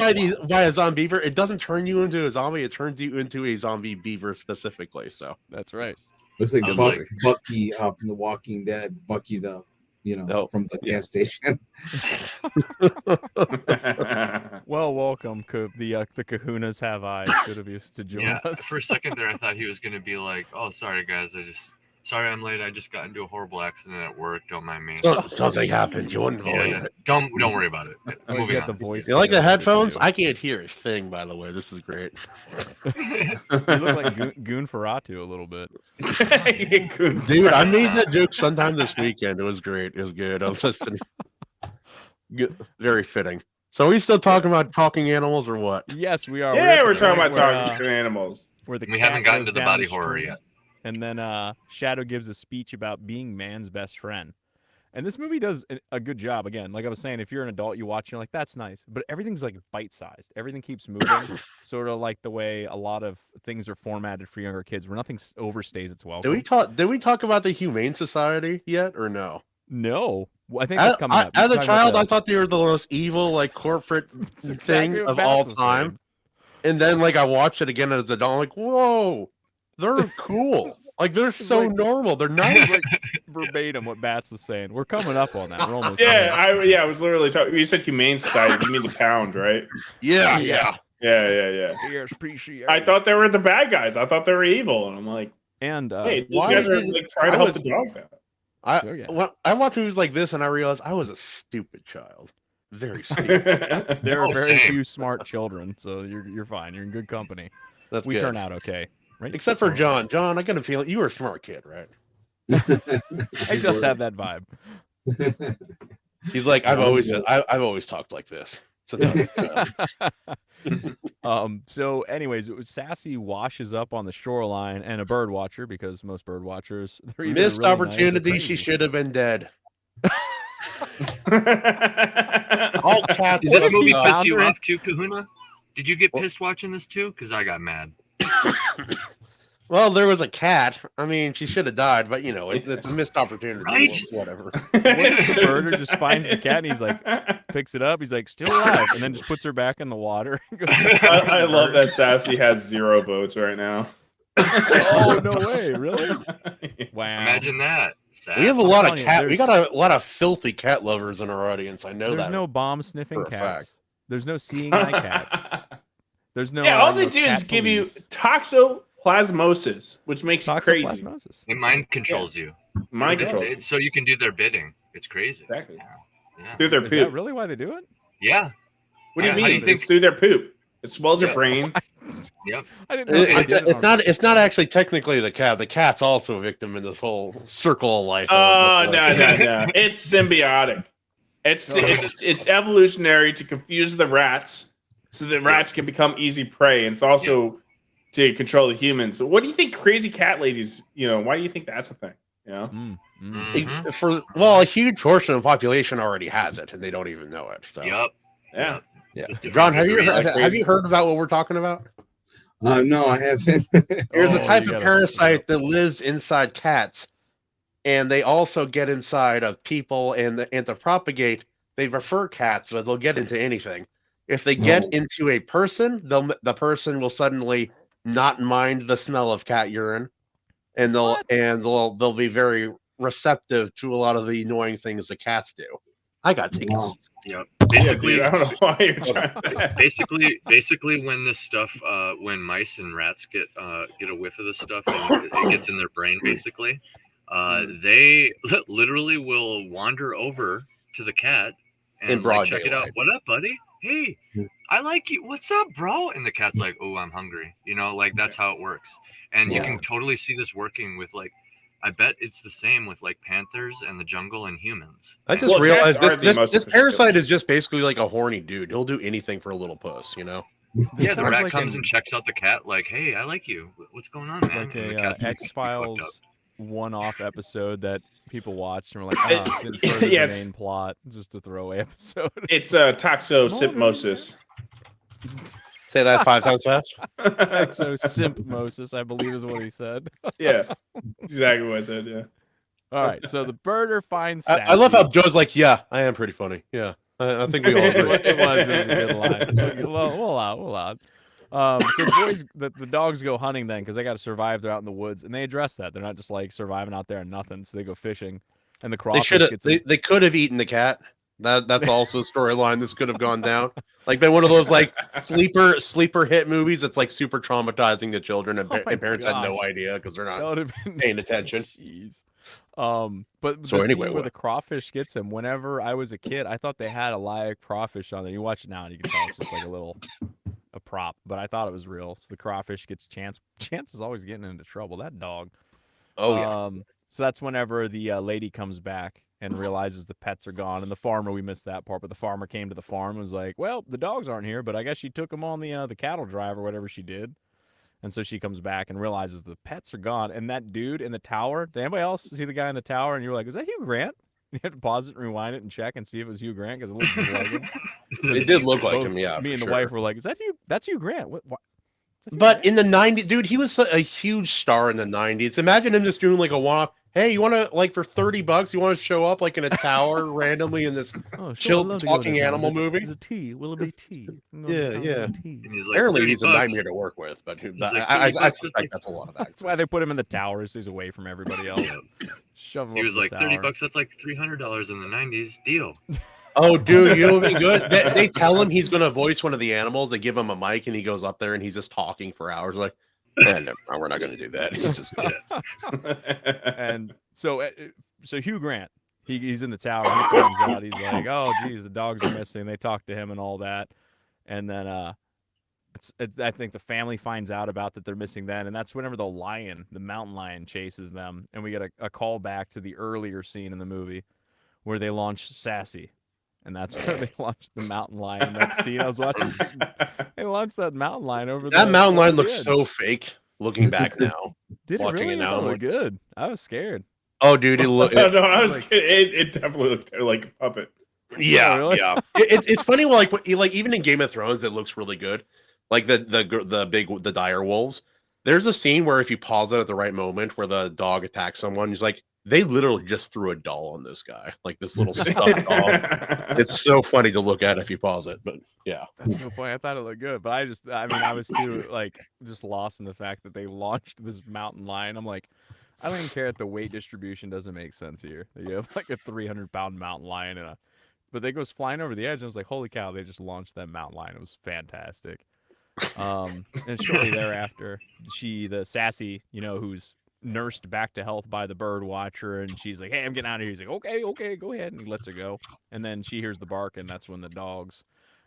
by a zombiever, it doesn't turn you into a zombie. It turns you into a zombie beaver specifically. So that's right. Looks like Bucky from The Walking Dead. Bucky, from the gas station. Well, welcome. The Kahunas have eyes. Good of you to join us. For a second there, I thought he was going to be like, "Oh, sorry guys, sorry I'm late. I just got into a horrible accident at work. Don't mind me." Something happened. You wouldn't believe it. Don't worry about it. Moving on. The voice. You like the headphones? I can't hear a thing. By the way, this is great. You look like Goon Ferratu a little bit. Dude, I made that joke sometime this weekend. It was great. It was good. I was listening. Good. Very fitting. So are we still talking about talking animals or what? Yes, we are. Yeah, we're talking about talking animals. We haven't gotten to the body horror yet. And then Shadow gives a speech about being man's best friend. And this movie does a good job. Again, like I was saying, if you're an adult, you watch, you're like, that's nice. But everything like bite-sized. Everything keeps moving, sort of like the way a lot of things are formatted for younger kids, where nothing overstays its welcome. Did we talk about the Humane Society yet, or no? No. I think that's coming up. As a child, I thought they were the most evil, like, corporate thing of all time. And then, like, I watched it again as an adult. I'm like, whoa, they're cool. Like, they're so normal. They're nice. Like verbatim what Bats was saying. We're coming up on that. We're almost I was literally talking. You said Humane Society. You mean the Pound, right? Yeah. ESPCA. I thought they were the bad guys. I thought they were evil. And I'm like, hey, these guys are like trying to help the dogs out. When I watch movies like this, and I realize I was a stupid child. Very stupid. There are very few smart children, so you're fine. You're in good company. We turn out okay, right? Except for John. John, I got a feeling you were a smart kid, right? He does have that vibe. He's like, I've always talked like this. So anyways, Sassy washes up on the shoreline, and a bird watcher, because most bird watchers, they're either missed really opportunity. Nice or she should have been dead. All cats. Did this movie piss you off too, Kahuna? Did you get pissed watching this too? Because I got mad. Well, there was a cat. I mean, she should have died, but you know, it's a missed opportunity. Right? Whatever. The birder just finds the cat and he's like, picks it up. He's like, still alive, and then just puts her back in the water. I love that Sassy has 0 votes right now. Oh no way! Really? Wow! Imagine that. We have a lot of cat. We got a lot of filthy cat lovers in our audience. I know that. There's no bomb sniffing cats. Fact. There's no seeing eye cats. There's no. All they do is give you toxoplasmosis, which makes you crazy. It mind controls you. Mind controls. So you can do their bidding. It's crazy. Exactly. Yeah. Through their poop. Is that really why they do it? Yeah. What do you mean? It's through their poop. It swells your brain. Yep. I didn't know it's not actually technically the cat. The cat's also a victim in this whole circle of life. Oh no. It's symbiotic. It's evolutionary to confuse the rats so that rats can become easy prey, and it's also to control the humans. So what do you think crazy cat ladies, why do you think that's a thing? A huge portion of the population already has it and they don't even know it. So. Yep. Yeah. Yeah. John, have you heard about what we're talking about? No, I haven't. There's a type of parasite that lives inside cats, and they also get inside of people, and to propagate, they prefer cats, but they'll get into anything. If they get into a person, the person will suddenly not mind the smell of cat urine, and they'll be very receptive to a lot of the annoying things the cats do. I got tickets. Yep. Basically, I don't know why you're trying to. Basically, when this stuff, when mice and rats get a whiff of this stuff, and it gets in their brain, basically, they literally will wander over to the cat and check it out. What up, buddy? Hey, I like you. What's up, bro? And the cat's like, oh, I'm hungry. That's how it works. And you can totally see this working with I bet it's the same with panthers and the jungle and humans. I just realized this parasite is just basically like a horny dude. He'll do anything for a little puss, Yeah, the rat comes and checks out the cat like, hey, I like you. What's going on, man? Like a X-Files one-off episode that people watched and were like, didn't further the main plot, just a throwaway episode. It's toxoplasmosis. Say that 5 times fast. Toxoplasmosis, I believe is what he said. Yeah, exactly what I said. Yeah. All right, so the birder finds. I love how Joe's like, yeah, I am pretty funny. Yeah, I think we all agree. It was a good line. We'll allow. So the boys, the dogs go hunting then because they got to survive. They're out in the woods, and they address that. They're not just surviving out there and nothing. So they go fishing, and the crawfish They could have eaten the cat. That's also a storyline. This could have gone down. Been one of those sleeper hit movies. It's super traumatizing to children, and parents had no idea because they're not paying attention. Jeez. But so anyway, where the crawfish gets him. Whenever I was a kid, I thought they had a live crawfish on there. You watch it now, and you can tell it's just a prop. But I thought it was real. So the crawfish gets Chance. Chance is always getting into trouble. That dog. Oh yeah. So that's whenever the lady comes back and realizes the pets are gone. And the farmer, we missed that part, but the farmer came to the farm and was like, well, the dogs aren't here, but I guess she took them on the cattle drive or whatever she did. And so she comes back and realizes the pets are gone. And that dude in the tower, did anybody else see the guy in the tower? And you're like, is that Hugh Grant? You have to pause it and rewind it and check and see if it was Hugh Grant because it looked just like him. It did look like him, yeah. Me and the wife were like, is that Hugh? That's Hugh Grant. What? But in the 90s, dude, he was a huge star in the 90s. Imagine him just doing a one-off. Hey, you want to for $30? You want to show up in a tower randomly in this chill talking animal movie? There's a tea. Will it be tea? Yeah. Apparently, he's a nightmare to work with, but I suspect that's a lot of that. That's why they put him in the tower so he's away from everybody else. Shove him. He was like $30. That's like $300 in the 90s. Deal. Oh, dude, you know what would be good? They tell him he's going to voice one of the animals. They give him a mic, and he goes up there, and he's just talking for hours. Like, No, we're not going to do that. It's just And so Hugh Grant, he's in the tower. He finds out. He's like, "Oh, geez, the dogs are missing." They talk to him and all that, and then I think the family finds out about that they're missing then, and that's whenever the mountain lion chases them, and we get a call back to the earlier scene in the movie where they launch Sassy, and that's where they launched the mountain lion. That scene I was watching, they launched that mountain lion over that mountain lion looks edge. so fake. Looking back now, Did it really look good? I was scared. Oh, dude, it looked. No, I was kidding. It definitely looked like a puppet. Yeah, really? yeah. It's funny. Well, like even in Game of Thrones, it looks really good. Like the dire wolves. There's a scene where if you pause it at the right moment, where the dog attacks someone, he's like, they literally just threw a doll on this guy, like this little stuffed doll. It's so funny to look at if you pause it, but yeah, that's so funny. I thought it looked good, but I was too just lost in the fact that they launched this mountain lion. I'm like, I don't even care if the weight distribution doesn't make sense here. You have like a 300-pound mountain lion but they goes flying over the edge. And I was like, holy cow! They just launched that mountain lion. It was fantastic. And shortly thereafter, the Sassy, who's nursed back to health by the bird watcher, and she's like, "Hey, I'm getting out of here." He's like, "Okay, go ahead," and he lets her go. And then she hears the bark, and that's when the dogs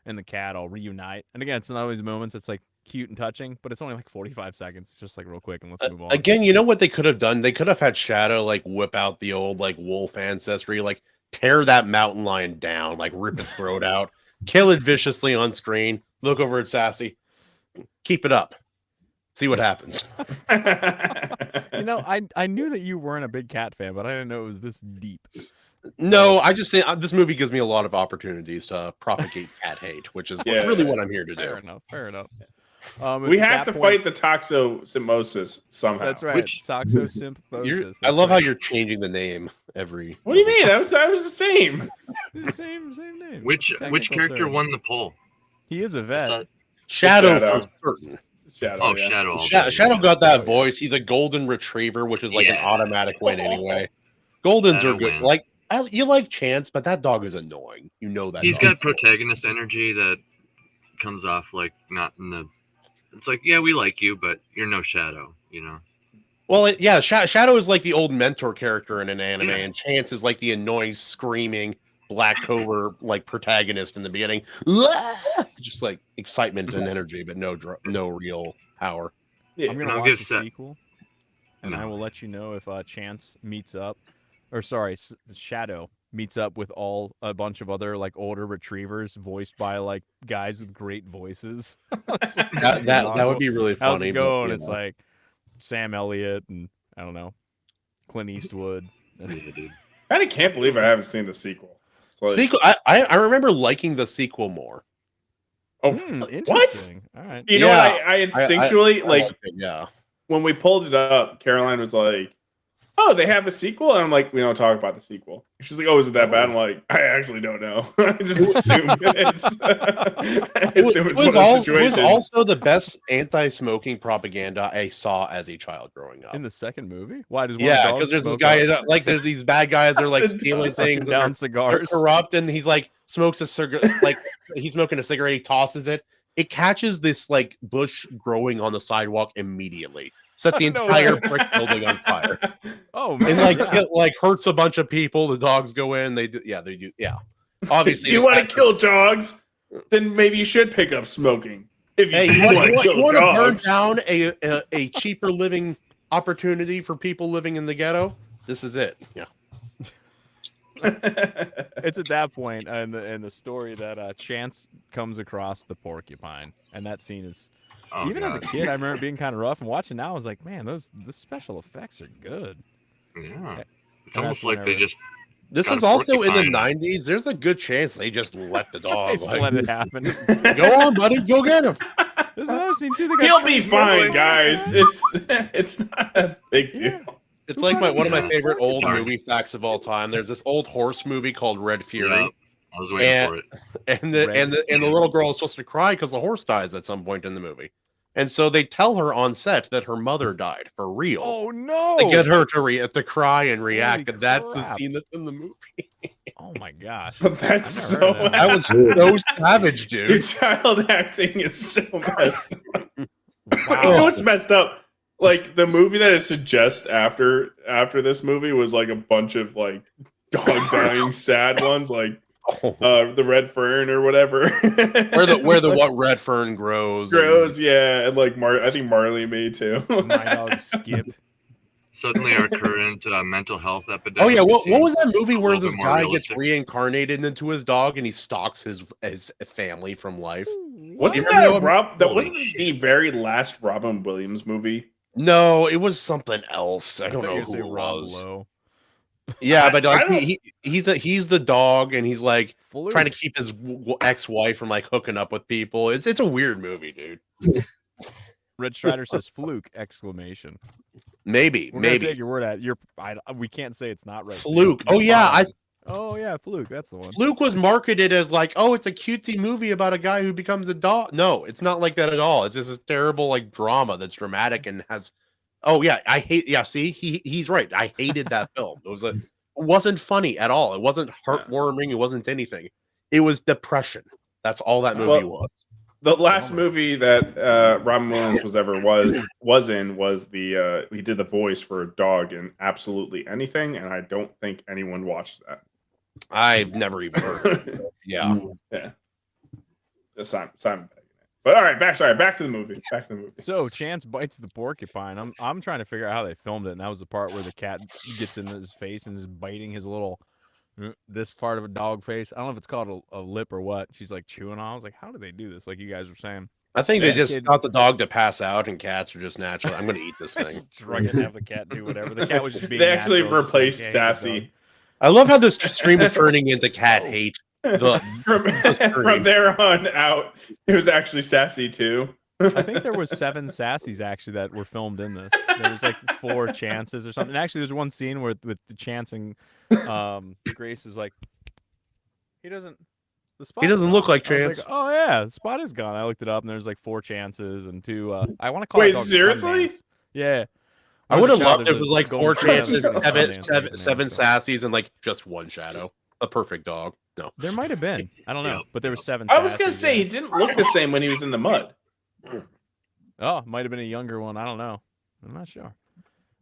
and the cat all reunite. And again, it's one of those moments that's like cute and touching, but it's only like 45 seconds. It's just like real quick, and let's move on. Again, you know what they could have done? They could have had Shadow like whip out the old like wolf ancestry, like tear that mountain lion down, like rip its throat out, kill it viciously on screen. Look over at Sassy, keep it up. See what happens. I knew that you weren't a big cat fan, but I didn't know it was this deep. No, I just say this movie gives me a lot of opportunities to propagate cat hate, which is really what I'm here to do. Fair enough. We have to fight the toxosymbiosis somehow. That's right. Toxosymbiosis. I love how you're changing the name every. What do you mean? That was the same. The same name. Which character won the poll? He is a vet. Shadow for certain. Shadow. Shadow got that voice. He's a golden retriever, which is like an automatic win anyway. Goldens are good. Win. You like Chance, but that dog is annoying. You know that. He's got protagonist energy that comes off like not in the. It's like, yeah, we like you, but you're no Shadow, Well, Shadow is like the old mentor character in an anime, and Chance is like the annoying, screaming Black Clover like protagonist in the beginning. Just like excitement and energy, but no real power. Yeah, I'm gonna watch the sequel, and I will let you know if Chance meets up, Shadow meets up with a bunch of other like older retrievers voiced by like guys with great voices. that would be really funny. How's it going? It's like Sam Elliott and I don't know, Clint Eastwood. I can't believe I haven't seen the sequel. Sequel, I remember liking the sequel more. Oh, interesting. What? All right. You know what? I instinctually yeah. When we pulled it up, Caroline was like, "Oh, they have a sequel," and I'm like, "We don't talk about the sequel." She's like, "Oh, is it that bad?" I'm like, "I actually don't know." I just assume it's. It was also the best anti-smoking propaganda I saw as a child growing up. In the second movie, why does because there's this guy there's these bad guys. They're like stealing things, down cigars, corrupt, and he's like smokes a cigarette, like he's smoking a cigarette. He tosses it. It catches this like bush growing on the sidewalk immediately. Set the entire brick building on fire. Oh man! And it hurts a bunch of people. The dogs go in. They do. Obviously, do you want to kill dogs? Then maybe you should pick up smoking. If you want to burn down a cheaper living opportunity for people living in the ghetto, this is it. Yeah. It's at that point in the story that Chance comes across the porcupine, and that scene is. As a kid, I remember it being kind of rough, and watching now, I was like, "Man, the special effects are good." Yeah, it's almost like they just. This is also in the '90s. There's a good chance they just let the dog. Let it happen. Go on, buddy. Go get him. There's another scene too. He'll be fine, guys. It's not a big deal. Yeah. It's like one of my favorite old movie facts of all time. There's this old horse movie called Red Fury. Yeah. I was waiting for it. And the little girl is supposed to cry because the horse dies at some point in the movie. And so they tell her on set that her mother died for real. Oh no! To get her to cry and react, and that's the scene that's in the movie. Oh my gosh! That was so savage, dude. Your child acting is so messed up. You know what's messed up? Like the movie that it suggests after this movie was like a bunch of like dog dying sad ones, like the red fern or whatever. where the what red fern grows. Yeah, and like I think Marley May too. My dog Skip. Suddenly, our current mental health epidemic. Oh yeah, what was that movie where this guy gets reincarnated into his dog and he stalks his family from life? Wasn't that wasn't the very last Robin Williams movie? No, it was something else. I don't know who it was. Yeah, but like he's the dog, and he's like trying to keep his ex-wife from like hooking up with people. It's a weird movie, dude. Red Strider says fluke! Exclamation. Maybe. Take your word at it. We can't say it's not right. Fluke. Oh yeah, Oh yeah, Fluke. That's the one. Fluke was marketed as like, oh, it's a cutesy movie about a guy who becomes a dog. No, it's not like that at all. It's just this terrible like drama that's dramatic and has. Oh yeah, I hate. Yeah, see, he's right. I hated that film. It wasn't funny at all. It wasn't heartwarming. It wasn't anything. It was depression. That's all that movie was. The last movie that Robin Williams was in was the he did the voice for a dog in Absolutely Anything, and I don't think anyone watched that. I've never even heard of it. Yeah. Simon. But all right, back to the movie. So Chance bites the porcupine. I'm trying to figure out how they filmed it, and that was the part where the cat gets in his face and is biting his little this part of a dog face. I don't know if it's called a lip or what. She's like chewing on. I was like, how do they do this? Like you guys were saying. I think they just got the dog to pass out, and cats are just natural. I'm going to eat this thing. Drug it and have the cat do whatever. The cat was just being. They actually natural, replaced like, Sassy. I love how this stream is turning into cat hate. From there on out, it was actually Sassy too. I think there was 7 Sassies actually that were filmed in this. There was like 4 Chances or something. And actually, there's one scene where with the Chance and Grace is like, he doesn't look like Chance. Like, oh yeah, the spot is gone. I looked it up and there's like 4 Chances and 2. I want to call. Wait, seriously? Yeah. I would have loved if it was like 4 Chances, 7 Sassies, and like just 1 Shadow. A perfect dog. No, there might have been. I don't know, but there was 7. I was gonna say he didn't look the same when he was in the mud. Oh, might have been a younger one. I don't know. I'm not sure.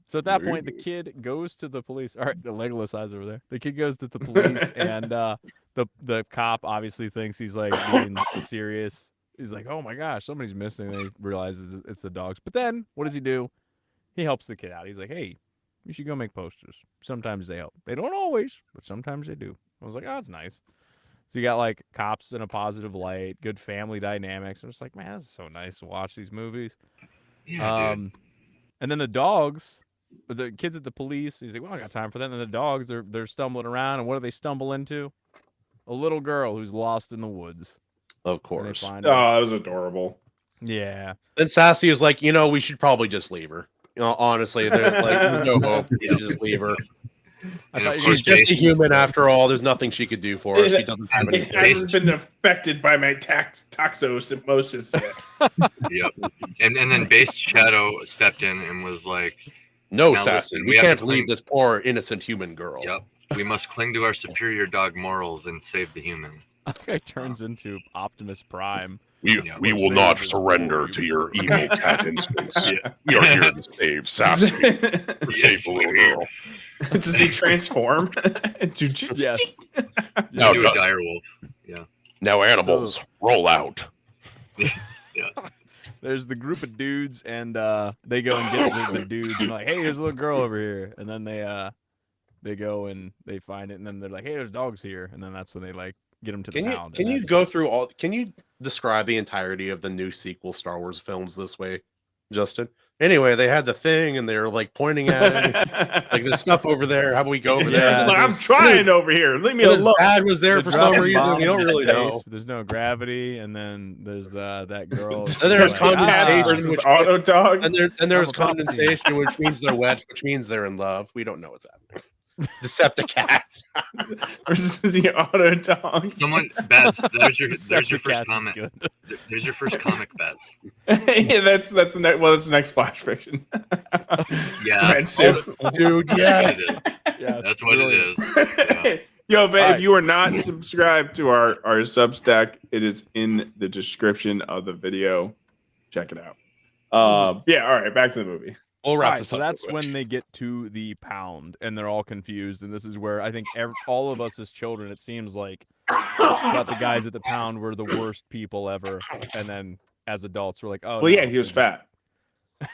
So at that point, the kid goes to the police. All right, the Legolas eyes over there. The kid goes to the police, and the cop obviously thinks he's like being serious. He's like, "Oh my gosh, somebody's missing." They realize it's the dogs. But then, what does he do? He helps the kid out. He's like, "Hey, you should go make posters. Sometimes they help. They don't always, but sometimes they do." I was like, "Oh, that's nice." So you got like cops in a positive light, good family dynamics. I'm just like, man, this is so nice to watch these movies. Yeah, and then the dogs, the kids at the police. He's like, well, I got time for that. And then the dogs, they're stumbling around, and what do they stumble into? A little girl who's lost in the woods. Of course. Oh, that was adorable. Yeah. Then Sassy is like, we should probably just leave her. Honestly, there's no hope. You should just leave her. She's just a human after all. There's nothing she could do for us. She doesn't have any. It hasn't been affected by my toxosmosis yet. Yep. And then Base Shadow stepped in and was like, "No, Sassy, we can't leave this poor innocent human girl. Yep. We must cling to our superior dog morals and save the human." That guy turns into Optimus Prime. We will not surrender to your evil cat instincts. We are here to save Sassy. Save the little girl. Does he transform? Yes. Now, do a dire wolf. Yeah. Now animals, roll out. Yeah. There's the group of dudes, and they go and get the dudes, and like, hey, there's a little girl over here, and then they go and they find it, and then they're like, hey, there's dogs here, and then that's when they like get them to the pound. Can you go through all? Can you describe the entirety of the new sequel Star Wars films this way, Justin? Anyway, they had the thing, and they're like pointing at it, like there's stuff over there. How about we go over there? I'm trying over here. Leave me alone. Dad was there for some reason. We don't really know. There's no gravity, and then there's that girl. And there's condensation, which auto dogs. And there's condensation, which means they're wet, which means they're in love. We don't know what's happening. Decepticats versus the auto dogs. Someone bets. There's your first comment. There's your first comic bets. Yeah, that's the next Flash fiction. Yeah, dude. Yeah, that's what it is. Yeah. Yo, but if you are not subscribed to our Substack, it is in the description of the video. Check it out. Yeah, all right, back to the movie. We'll wrap All right, this so up that's real when quick. they get to the pound, and they're all confused. And this is where I think all of us as children, it seems like, thought the guys at the pound were the worst people ever. And then as adults, we're like, oh, Well, no, yeah, he was they're fat.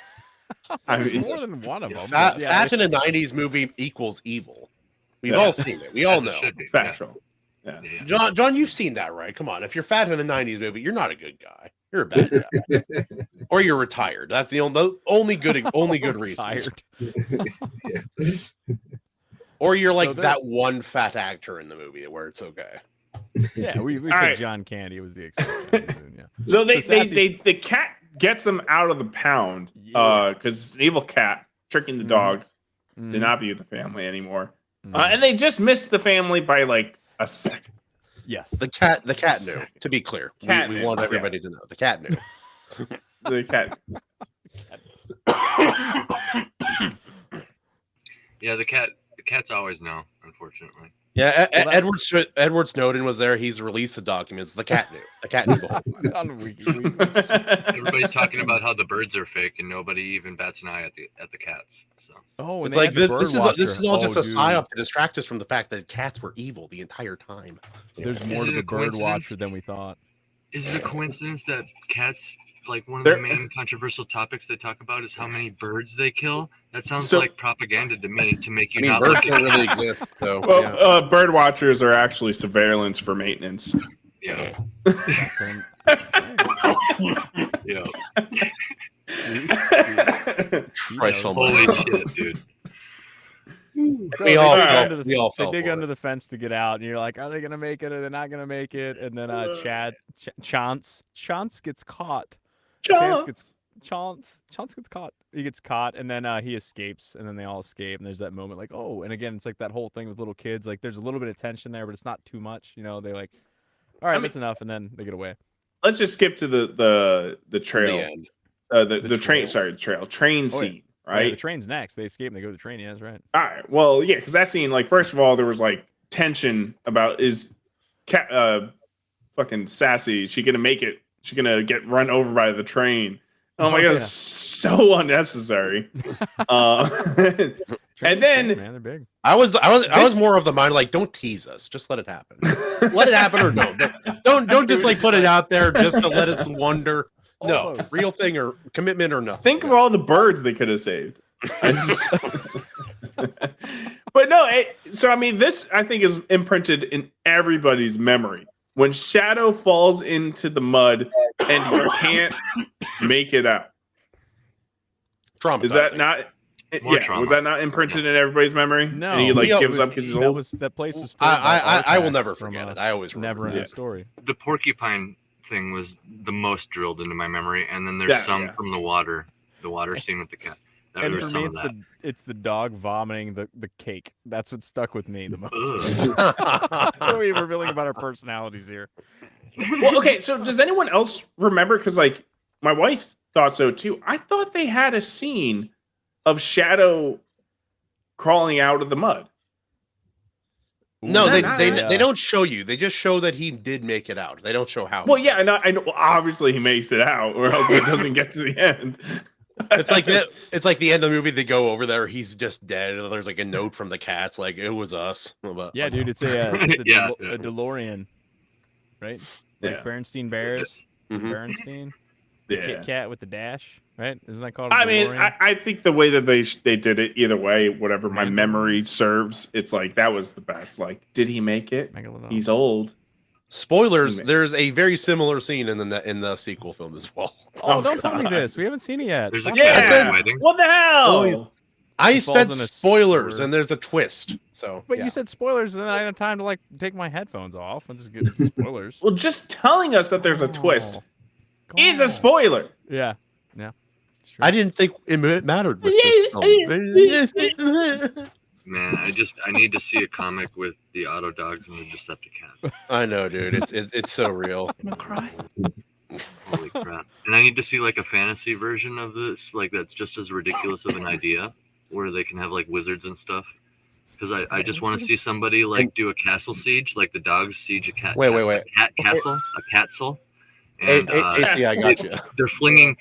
There's more than one of them. Fat, Yeah, fat in a '90s movie equals evil. We've Yeah. all seen it. We all As it know. should be, Factual. yeah. John, you've seen that, right? Come on. If you're fat in a '90s movie, you're not a good guy. You're a bad guy, or you're retired. That's the only good reason. Tired. Or you're like So they're- that one fat actor in the movie where it's okay. Yeah, we All said right. John Candy was the exception. Yeah. So Sassy- the cat gets them out of the pound Yeah. because it's an evil cat tricking the Mhm. dogs to Mhm. not be with the family anymore. Mhm. And they just missed the family by like a second. Yes. The cat knew. To be clear, Cat we knew, want yeah. everybody to know. The cat knew. The cat. Yeah, the cats always know, unfortunately. Yeah, Well, that- Edward Snowden was there. He's released the documents. The cat knew. The cat knew the whole time. Sound weak. Everybody's talking about how the birds are fake, and nobody even bats an eye at the cats. So Oh, and It's they like had the this bird is all watcher. just Oh, a dude. psyop to distract us from the fact that cats were evil the entire time. There's Is more to it the a bird coincidence? watcher than we thought. is it a coincidence that cats, like one of They're- the main controversial topics they talk about is how many birds they kill? That sounds So- like propaganda to me to make you I mean, not birds like don't it. really exist. So Well, yeah. bird watchers are actually surveillance for maintenance. Yeah, yeah. Christ Holy almighty. shit, dude. So We they all dig fell- under the- we all they fell dig for under it. the fence to get out, and you're like, are they gonna make it? Or they're not gonna make it? And then Chance gets caught. Chance gets caught. He gets caught, and then he escapes, and then they all escape. And there's that moment, like, oh, and again, it's like that whole thing with little kids. Like, there's a little bit of tension there, but it's not too much. You know, they like, all right, mean- that's enough, and then they get away. Let's just skip to the trail. The end. The train. Sorry, train Oh, yeah. scene. Oh, yeah, Right. the train's next. They escape and they go to the train. Yeah, that's right. All right. Well, yeah, because that scene, like, first of all, there was like tension about is cat fucking Sassy. Is she gonna make it? She gonna get run over by the train? Oh my Oh, god, yeah. it's so unnecessary. Trains then- are big, man, they're big. I was This- more of the mind like, don't tease us, just let it happen. Let it happen or no. Don't just like put it out there just to let us wonder. No, Almost. real thing or commitment or nothing. Think of all the birds they could have saved. I just... But no, so I mean, this I think is imprinted in everybody's memory. When Shadow falls into the mud and he can't make it out. Traumatizing. Is that not? More Yeah, trauma. was that not imprinted in everybody's memory? No, and he like Yeah, it gives was- up because he's that old. was that place was. filled by I will artifacts never from, forget it. I always remember. Never Yeah. ending story. The porcupine thing was the most drilled into my memory, and then there's Yeah, some yeah. from the water scene with the cat. And There's for some me, of it's that. it's the dog vomiting the cake. That's what stuck with me the most. Ugh. What are we revealing about our personalities here? Well, okay, so does anyone else remember? Because like my wife thought so too. I thought they had a scene of Shadow crawling out of the mud. No, Ooh, they not- they don't show you. They just show that he did make it out. They don't show how. Well, yeah, I know. Well, obviously, he makes it out, or else it doesn't get to the end. It's like that. It's like the end of the movie. They go over there. He's just dead. And there's like a note from the cats, like it was us. But, Yeah, dude, it's a Yeah, a DeLorean, right? Like Yeah. Bernstein Bears, Mhm. Bernstein, Yeah. Kit Kat with the dash, right? Isn't that called? A I mean, DeLorean? I think the way that they did it, either way, whatever my Mhm. memory serves, it's like that was the best. Like, did he make it? Megalodon. He's old. Spoilers. He ma- There's a very similar scene in the sequel film as well. Oh, Oh, don't tell me God. this. We haven't seen it yet. There's a Stop Yeah. cat that. wedding. What the hell? Oh, yeah. I He falls said in a spoilers, sewer. and there's a twist. So, But yeah. you said spoilers, and then I didn't have time to like take my headphones off and just get spoilers. Well, just telling us that there's a twist Oh, is a God. spoiler. Yeah, yeah. It's true. I didn't think it mattered with this film. Man, I need to see a comic with the Auto Dogs and the Decepticons. I know, dude. It's so real. Holy crap! And I need to see like a fantasy version of this, like that's just as ridiculous of an idea, where they can have like wizards and stuff. Because I just want to see somebody like do a castle siege, like the dogs siege a cat. Wait. A cat castle, a castle, And AC, I got you. They're flinging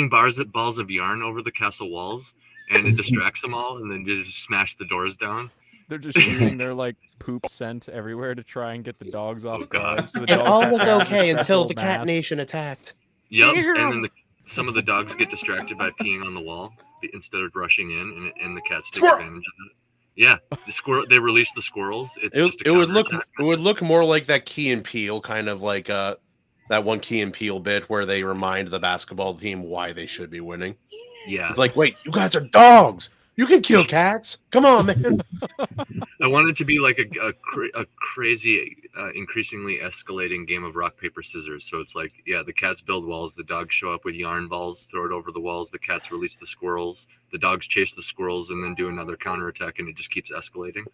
balls of yarn over the castle walls, and it distracts them all, and then just smash the doors down. They're just shooting their like poop scent everywhere to try and get the dogs off guard. So the And dogs all have was to have okay a until special the Cat mask. Nation attacked. Yep, and then some of the dogs get distracted by peeing on the wall instead of rushing in, and the cats take advantage of it. Yeah, the squirrel. They release the squirrels. It would look more like that Key and Peele kind of like that one Key and Peele bit where they remind the basketball team why they should be winning. Yeah, it's like, wait, you guys are dogs. You can kill cats. Come on, man. I want it to be like a crazy, increasingly escalating game of rock, paper, scissors. So it's like, yeah, the cats build walls. The dogs show up with yarn balls, throw it over the walls. The cats release the squirrels. The dogs chase the squirrels and then do another counterattack, and it just keeps escalating.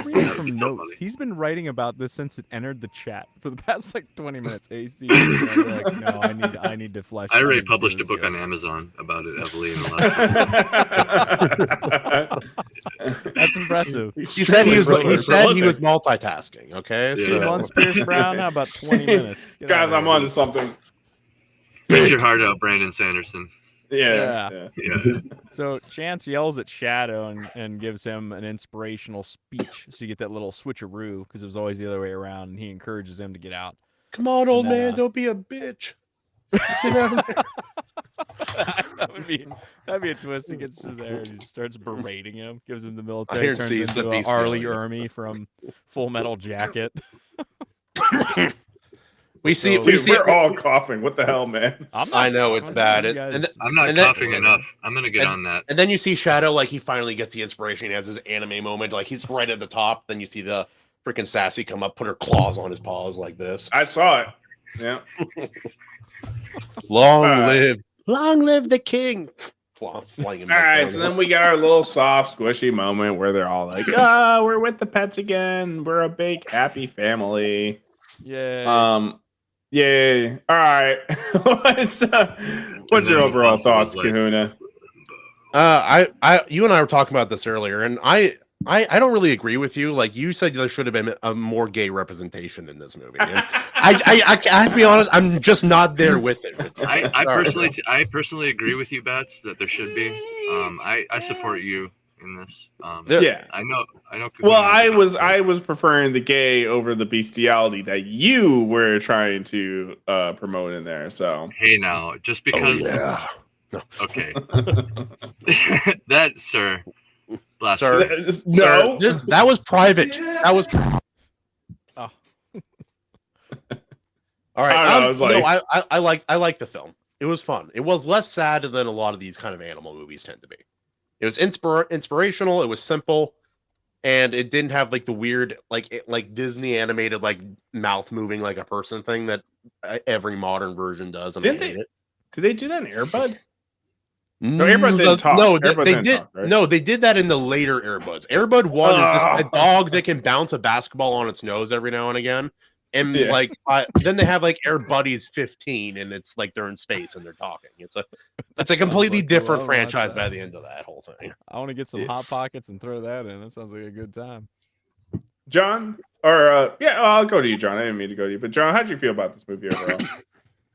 Reading from notes, he's been writing about this since it entered the chat for the past like 20 minutes. AC, like, no, I need to flesh. I already published a book on Amazon about it heavily in the last. That's impressive. He said he was multitasking. Okay, Yeah. 2 months, Pierce Brown. How about 20 minutes? Guys, I'm onto something. Get your heart out, Brandon Sanderson. Yeah. So Chance yells at Shadow and gives him an inspirational speech. So you get that little switcheroo because it was always the other way around, and he encourages him to get out. Come on, old man, don't be a bitch. That'd be a twist. He gets to there and he starts berating him, gives him the military, turns into a Arlie Ermy from Full Metal Jacket. We're all coughing. What the hell, man? I know it's bad. I'm not coughing enough. I'm gonna get on that. And then you see Shadow, like he finally gets the inspiration. He has his anime moment. Like he's right at the top. Then you see the freaking Sassy come up, put her claws on his paws like this. I saw it. Yeah. Long live the king. Flying him all right, so then we got our little soft, squishy moment where they're all like, "Oh, we're with the pets again. We're a big, happy family." Yeah. Yay. All right. What's your overall thoughts, Kahuna? You and I were talking about this earlier, and I don't really agree with you. Like you said, there should have been a more gay representation in this movie. And I have to be honest, I'm just not there with it. I personally agree with you, Bats, that there should be. I support you in this. Yeah, I know. Well, I was preferring the gay over the bestiality that you were trying to promote in there. So hey, now just because. Okay. That, sir. Sir, no, that was private. That was. Oh. All right. I like the film. It was fun. It was less sad than a lot of these kind of animal movies tend to be. It was inspirational. It was simple, and it didn't have like the weird like Disney animated like mouth moving like a person thing that every modern version does. Did they do that in Air Bud? No, Air Bud didn't talk. No, they did. Right? No, they did that in the later Air Buds. Air Bud 1 is just a dog that can bounce a basketball on its nose every now and again. And then they have like Air Buddies 15, and it's like they're in space and they're talking. It's a completely different franchise by the end of that whole thing. I want to get some Hot Pockets and throw that in. That sounds like a good time. John, or I'll go to you, John. I didn't mean to go to you, but John, how'd you feel about this movie overall?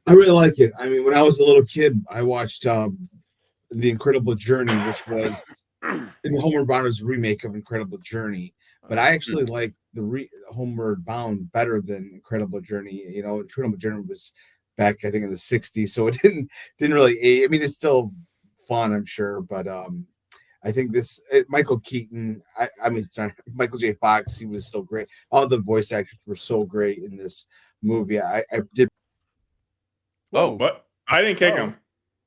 I really like it. I mean, when I was a little kid, I watched The Incredible Journey, which was in Homeward Bound's remake of Incredible Journey. But I actually like the Homeward Bound better than Incredible Journey. You know, Incredible Journey was back, I think, in the 60s, so it didn't really age. I mean, it's still fun, I'm sure, but I think Michael Keaton, Michael J. Fox, he was so great. All the voice actors were so great in this movie. I did. Oh, what? I didn't kick him.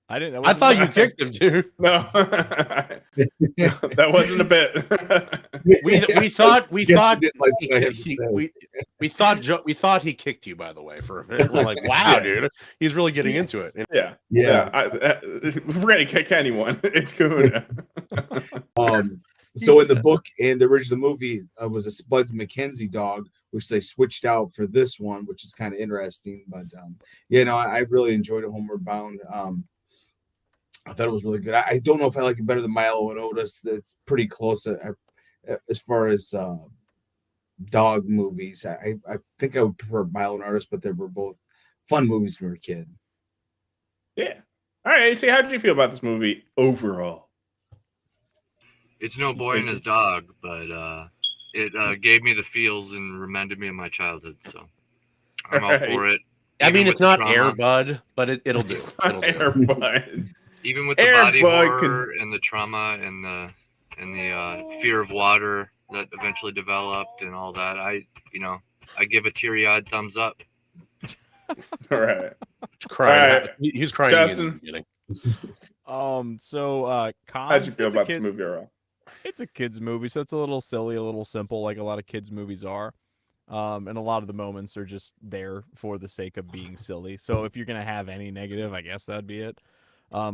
I thought you kicked him, dude. No, that wasn't a bit. We thought he kicked you, by the way, for a minute. We're like, wow, dude, he's really getting into it. Yeah. If we're gonna kick anyone, it's Kahuna. So in the book and the original movie was a Spuds MacKenzie dog, which they switched out for this one, which is kind of interesting. But I really enjoyed it, Homeward Bound. I thought it was really good. I don't know if I like it better than Milo and Otis. That's pretty close as far as dog movies. I think I would prefer Milo and Otis, but they were both fun movies for a kid. Yeah. All right, AC, how did you feel about this movie overall? It's no boy and his dog, but it gave me the feels and reminded me of my childhood. So I'm all for it. I mean, it's not Air Bud, but it'll do. It'll do. Air Bud. Even with the body horror and the trauma and the fear of water that eventually developed and all that, I give a teary-eyed thumbs up. All right. Crying. He's crying. Justin. So how'd you feel about this movie overall? It's a kids movie, so it's a little silly, a little simple, like a lot of kids movies are. And a lot of the moments are just there for the sake of being silly. So if you're gonna have any negative, I guess that'd be it.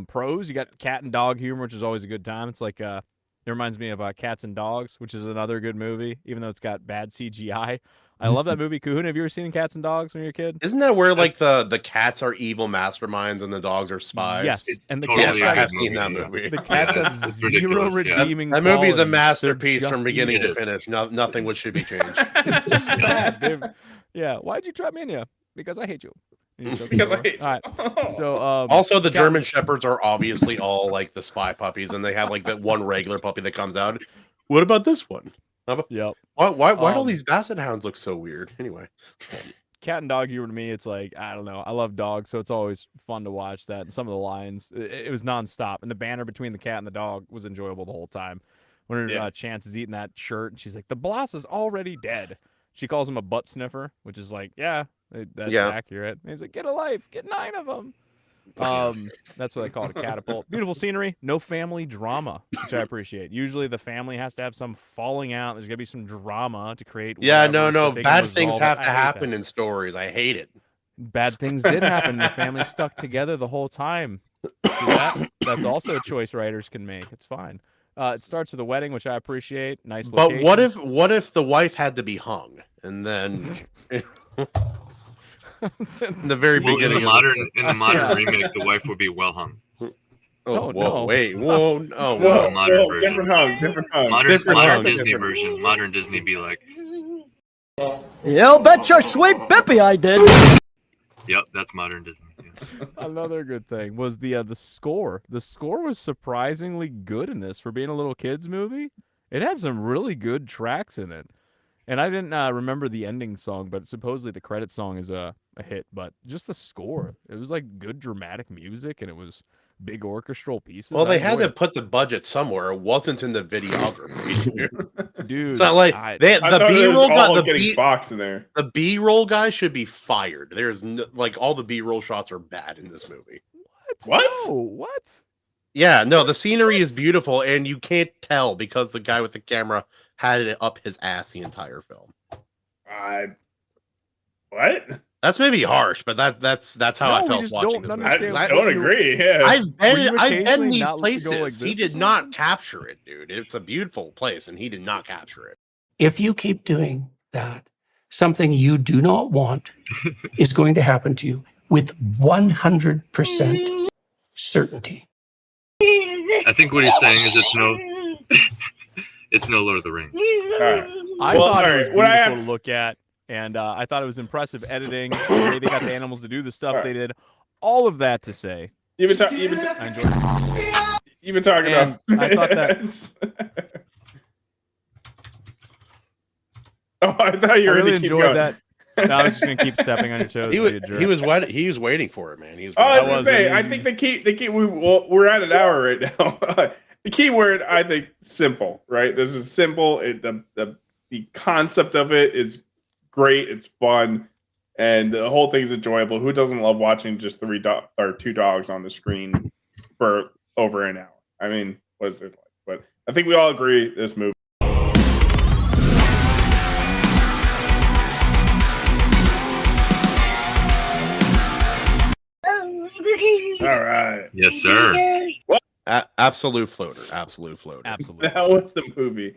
Pros, you got cat and dog humor, which is always a good time. It's like it reminds me of Cats and Dogs, which is another good movie, even though it's got bad CGI. I love that movie. Kahuna, have you ever seen Cats and Dogs when you were a kid? Isn't that where like the cats are evil masterminds and the dogs are spies? Yes, and the cats have seen that movie. The cats have zero redeeming. That movie's a masterpiece from beginning to finish. Nothing which should be changed. Just bad. Yeah, why'd you trap me in here? Because I hate you. Because I hate you. All right. So also the German Shepherds are obviously all like the spy puppies, and they have like that one regular puppy that comes out. What about this one? Yep. Why do all these basset hounds look so weird? Anyway, cat and dog humor to me, it's like, I don't know. I love dogs, so it's always fun to watch that. And some of the lines, it was nonstop, and the banter between the cat and the dog was enjoyable the whole time. When Chance is eating that shirt, and she's like, "The boss is already dead." She calls him a butt sniffer, which is like, that's accurate. And he's like, "Get a life, get 9 of them." That's what I call it, a catapult. Beautiful scenery, no family drama, which I appreciate. Usually the family has to have some falling out. There's gonna be some drama to create. No. Bad things have to happen in stories. I hate it. Bad things did happen. The family stuck together the whole time. See that? That's also a choice writers can make. It's fine. It starts with a wedding, which I appreciate. Nice. But what if the wife had to be hung and then? In the very beginning, in the modern remake, the wife would be well hung. Whoa, no. Wait, whoa, no, Different hung. Modern Disney version. Modern Disney be like, You bet your sweet bippy I did. Yep, that's modern Disney. Yeah. Another good thing was the score. The score was surprisingly good in this for being a little kids movie. It had some really good tracks in it. And I didn't remember the ending song, but supposedly the credit song is a hit. But just the score, it was like good dramatic music, and it was big orchestral pieces. Well, they had to put the budget somewhere. It wasn't in the videography, dude. It's not like the B-roll got the Fox in there. The B-roll guy should be fired. There's all the B-roll shots are bad in this movie. What? No, what? Yeah, no, the scenery is beautiful, and you can't tell because the guy with the camera had it up his ass the entire film. What? That's maybe harsh, but that's how I felt watching this movie. I don't agree. Yeah, I've been in these places. He did not capture it, dude. It's a beautiful place, and he did not capture it. If you keep doing that, something you do not want is going to happen to you with 100% certainty. I think what he's saying is it's no Lord of the Rings. All right. I thought it was beautiful to look at, and I thought it was impressive editing. The way they got the animals to do the stuff they did. All of that to say. I enjoyed it. You've been talking about. I thought that. Oh, I thought you were really going to keep enjoyed going. that. No, I was just gonna keep stepping on your toes. He was waiting for it, man. He was. I was gonna say. I think the key. We're at an hour right now. The key word, I think, simple. Right. This is simple. The concept of it is great. It's fun, and the whole thing's enjoyable. Who doesn't love watching just two dogs on the screen for over an hour? I mean, what is it like? But I think we all agree this movie. All right. Yes, sir. What? Absolute floater. Absolute floater. Absolutely. That was the movie.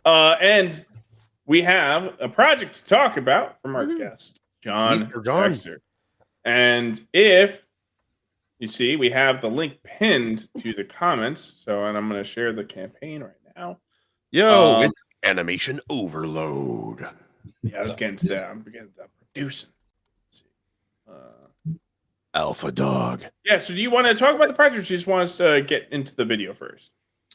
And we have a project to talk about from our guest, John Dexter. And if you see, we have the link pinned to the comments. And I'm going to share the campaign right now. It's animation overload. Yeah, let's get into that. I'm getting to producing. Let's see. Alpha dog. Yeah. So do you want to talk about the project, or do you just want us to get into the video first?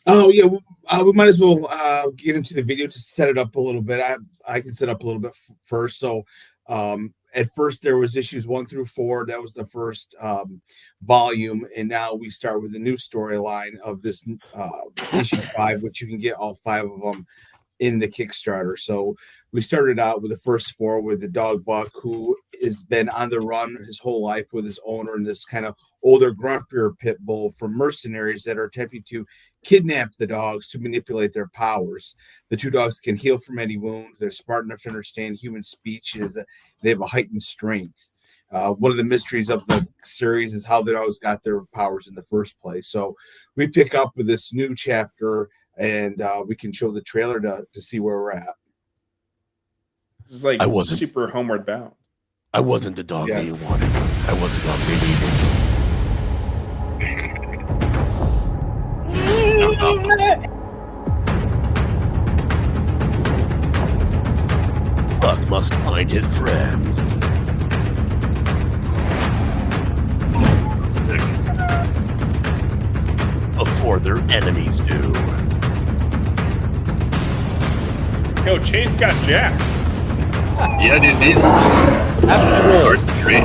Oh yeah, we might as well get into the video to set it up a little bit. I can set up a little bit first. So at first there was issues 1 through 4. That was the first volume, and now we start with the new storyline of this issue 5, which you can get all 5 of them in the Kickstarter. So we started out with the first 4 with the dog Buck, who has been on the run his whole life with his owner and this kind of older, grumpier pit bull from mercenaries that are attempting to kidnap the dogs to manipulate their powers. The 2 dogs can heal from any wound. They're smart enough to understand human speech. They have a heightened strength. One of the mysteries of the series is how the dogs got their powers in the first place. So we pick up with this new chapter, and we can show the trailer to see where we're at. This is like super Homeward Bound. I wasn't the dog that you wanted. I was the dog they needed. Buck must find his friends. Before their enemies do. Yo, Chase got jacked. Yeah, dude, these are great.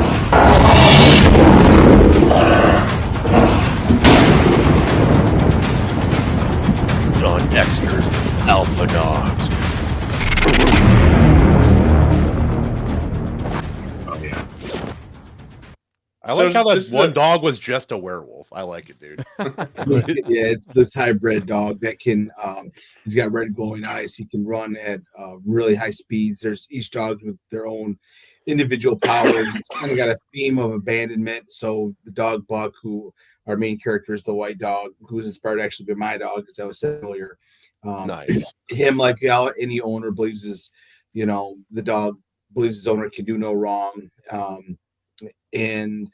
John Dexter's Alpha Dogs. Oh yeah. I like how that one dog was just a werewolf. I like it, dude. Yeah, it's this hybrid dog that can he's got red glowing eyes. He can run at really high speeds. There's each dog with their own individual powers. It's kind of got a theme of abandonment. So the dog Buck, who our main character is the white dog, who was inspired actually by my dog, as I was saying earlier. Nice. Him, like any owner, believes the dog believes his owner can do no wrong. And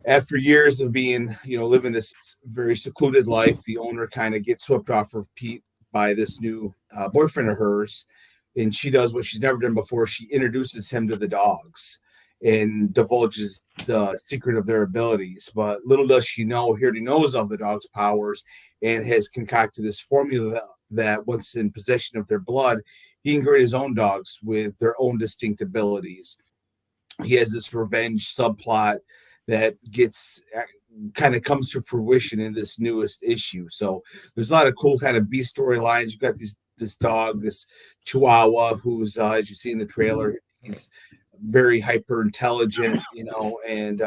after years of being, living this very secluded life, the owner kind of gets swept off her feet by this new boyfriend of hers. And she does what she's never done before. She introduces him to the dogs and divulges the secret of their abilities. But little does she know, he already knows of the dog's powers and has concocted this formula that once in possession of their blood, he can create his own dogs with their own distinct abilities. He has this revenge subplot that comes to fruition in this newest issue. So there's a lot of cool kind of B storylines. You've got this dog, this Chihuahua, who's as you see in the trailer, he's very hyper intelligent, and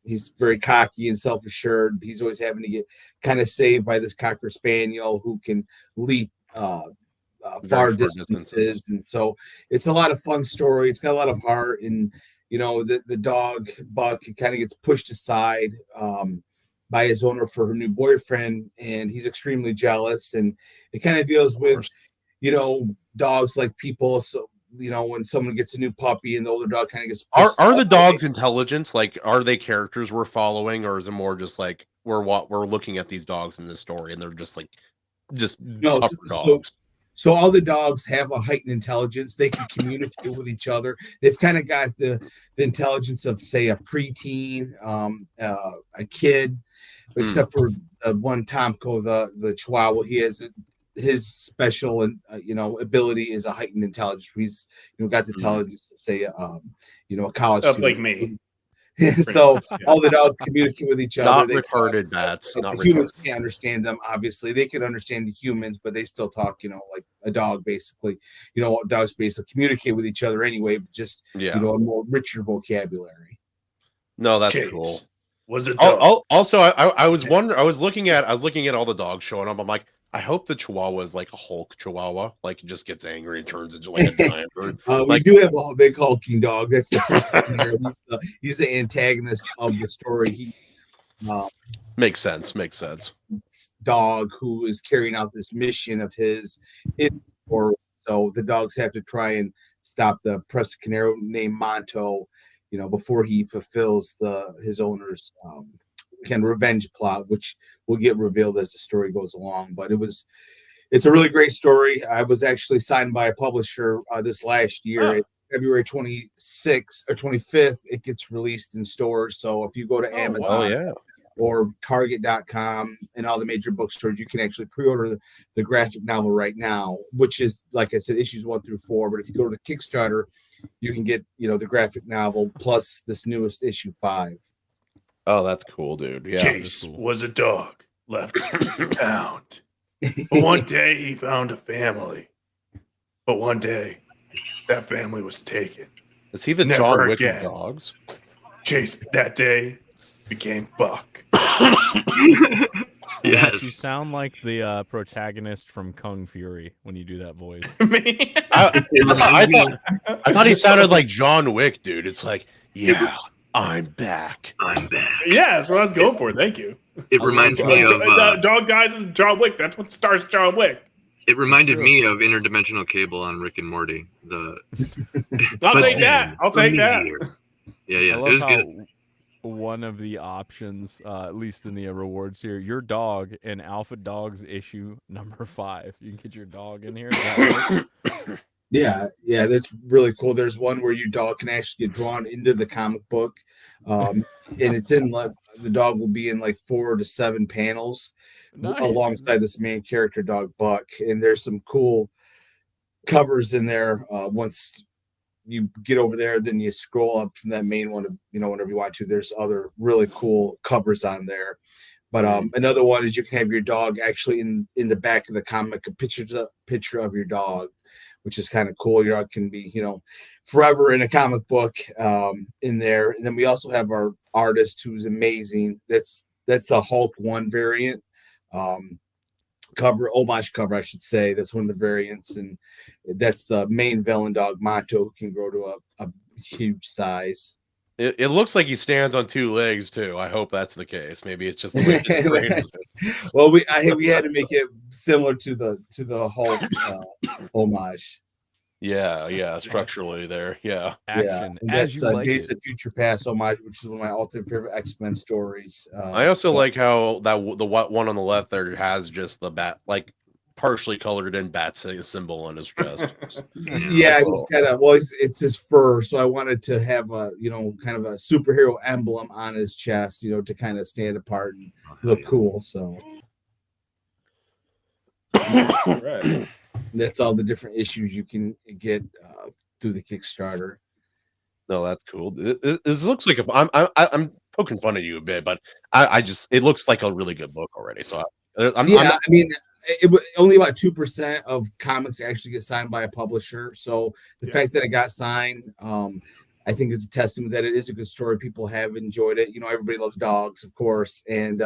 he's very cocky and self-assured. He's always having to get kind of saved by this Cocker Spaniel who can leap far distances. And so it's a lot of fun story. It's got a lot of heart, and the dog Buck kind of gets pushed aside by his owner for her new boyfriend, and he's extremely jealous. And it kind of deals with dogs like people. So when someone gets a new puppy and the older dog kind of gets pushed are the dogs intelligent? Like, are they characters we're following, or is it more just like we're looking at these dogs in this story and they're just dogs? So all the dogs have a heightened intelligence. They can communicate with each other. They've kind of got the intelligence of, say, a preteen, a kid, except for one Tomko, the Chihuahua. He has his special ability is a heightened intelligence. He's got the intelligence of, say, a college student. Like me. So all the dogs communicate with each other. Not retarded bats. The humans can't understand them. Obviously, they can understand the humans, but they still talk, like a dog, basically. Dogs basically communicate with each other anyway, but just a more richer vocabulary. No, that's cool. Was it? Also, I was wondering. I was looking at all the dogs showing up. I'm like, I hope the Chihuahua is like a Hulk Chihuahua, like it just gets angry and turns into like a giant bird. We do have a big hulking dog. That's the person. He's the antagonist of the story. Makes sense. Dog who is carrying out this mission of his, so the dogs have to try and stop the Presa Canero named Monto, before he fulfills his owner's revenge plot, which will get revealed as the story goes along. But it's a really great story. I was actually signed by a publisher this last year. February 26th or 25th, it gets released in stores. So if you go to Amazon or Target.com and all the major bookstores, you can actually pre-order the graphic novel right now, which is, like I said, issues 1 through 4. But if you go to the Kickstarter, you can get, the graphic novel plus this newest issue 5. Oh, that's cool, dude. Yeah. Chase was a dog left and found. But one day he found a family. But one day that family was taken. Is he the Never John Wick of again. dogs? Chase that day became Buck. Yes. You sound like the protagonist from Kung Fury when you do that voice. Me? I thought he sounded like John Wick, dude. It's like, yeah, I'm back. I'm back. Yeah, that's what I was going for. Thank you. It reminds me of Dog Guys and John Wick. That's what stars John Wick. It reminded me of Interdimensional Cable on Rick and Morty. I'll take that. I'll take that. Yeah. I It love was how good. one of the options, at least in the rewards here, your dog in Alpha Dogs issue number 5. You can get your dog in here. Does that work? Yeah, that's really cool. There's one where your dog can actually get drawn into the comic book, and it's in like the dog will be in like 4 to 7 panels alongside this main character dog Buck. And there's some cool covers in there. Once you get over there, then you scroll up from that main one. Whenever you want to, there's other really cool covers on there. But another one is you can have your dog actually in the back of the comic, a picture of your dog, which is kind of cool. Your dog can be, forever in a comic book in there. And then we also have our artist who's amazing. That's a Hulk 1 variant homage cover, I should say. That's one of the variants. And that's the main villain dog, Mato, who can grow to a huge size. It looks like he stands on 2 legs too. I hope that's the case. Maybe it's just the way it's framed. Well, we had to make it similar to the Hulk homage. Yeah, structurally there. Yeah. Action. And As that's you like Days it. of Future Past homage, which is one of my ultimate favorite X-Men stories. I also like how the one on the left there has just the bat, like partially colored in bat symbol on his chest. Yeah, he's kind of it's his fur, so I wanted to have a kind of a superhero emblem on his chest, to kind of stand apart and look cool. So Right. that's all the different issues you can get through the Kickstarter. No, that's cool. It looks like I'm poking fun at you a bit, but I just it looks like a really good book already. So I mean, only about 2% of comics actually get signed by a publisher. So the fact that it got signed, I think it's a testament that it is a good story. People have enjoyed it. Everybody loves dogs, of course, and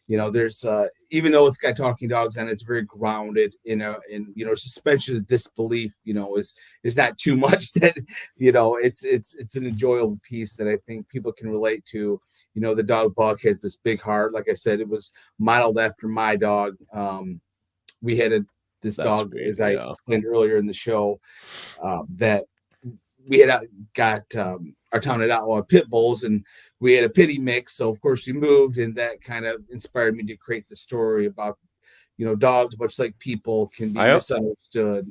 there's even though it's got talking dogs and it's very grounded in suspension of disbelief, is not too much that it's an enjoyable piece that I think people can relate to. The dog Buck has this big heart. Like I said, it was modeled after my dog. We had this dog, as I explained earlier in the show, that we had got our town had outlawed pit bulls, and we had a pity mix. So of course we moved, and that kind of inspired me to create the story about dogs, much like people, can be misunderstood.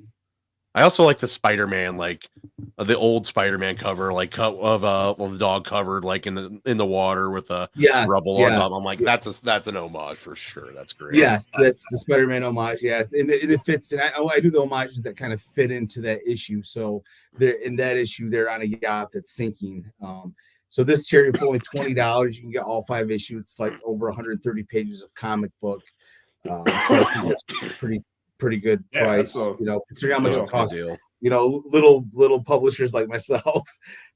I also like the Spider-Man, like the old Spider-Man cover, like of the dog covered like in the water with a rubble on top. I'm like, that's an homage for sure. That's great. Yes, that's the Spider-Man homage. Yeah, and it fits. And I do the homages that kind of fit into that issue. So in that issue, they're on a yacht that's sinking. So this charity for only $20, you can get all 5 issues. It's like over 130 pages of comic book. So I think that's pretty good price. Considering how much it costs. Little publishers like myself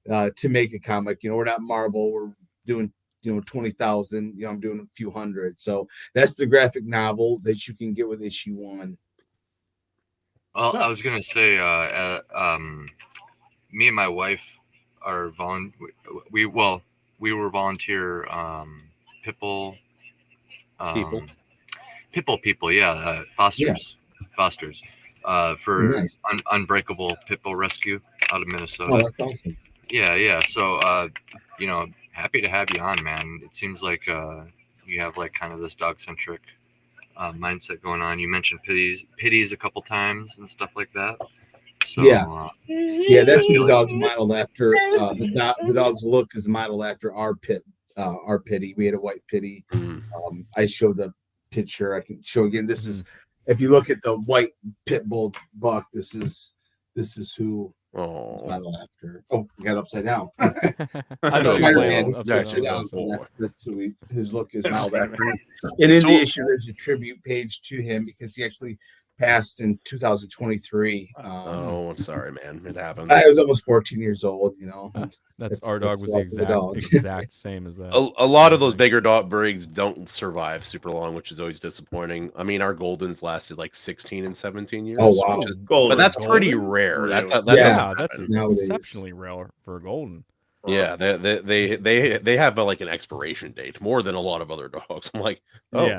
to make a comic. We're not Marvel. We're doing 20,000. I'm doing a few hundred. So that's the graphic novel that you can get with issue 1. Well, I was gonna say, me and my wife are we were volunteer people. Yeah, fosters for Unbreakable Pitbull Rescue out of Minnesota. Oh, that's awesome. Yeah. So, happy to have you on, man. It seems like you have like kind of this dog-centric mindset going on. You mentioned pities a couple times and stuff like that. So, yeah, that's what the dog's modeled after. The dog's look is modeled after our pitty. We had a white pitty. I showed the picture. I can show again. This is, if you look at the white pit bull buck, this is who it's modeled after. Oh, we got it upside down. I know Spider-Man upside down. down. That's who his look is modeled after. And in the issue, there's a tribute page to him because he actually passed in 2023. I'm sorry, man. It happened. I was almost 14 years old, you know. Our dog was the exact same as that. A lot of those bigger dog breeds don't survive super long, which is always disappointing. I mean, our Goldens lasted like 16 and 17 years. Oh, wow. But that's pretty rare. Really? That's exceptionally rare for a golden. Yeah, they have like an expiration date more than a lot of other dogs. I'm like,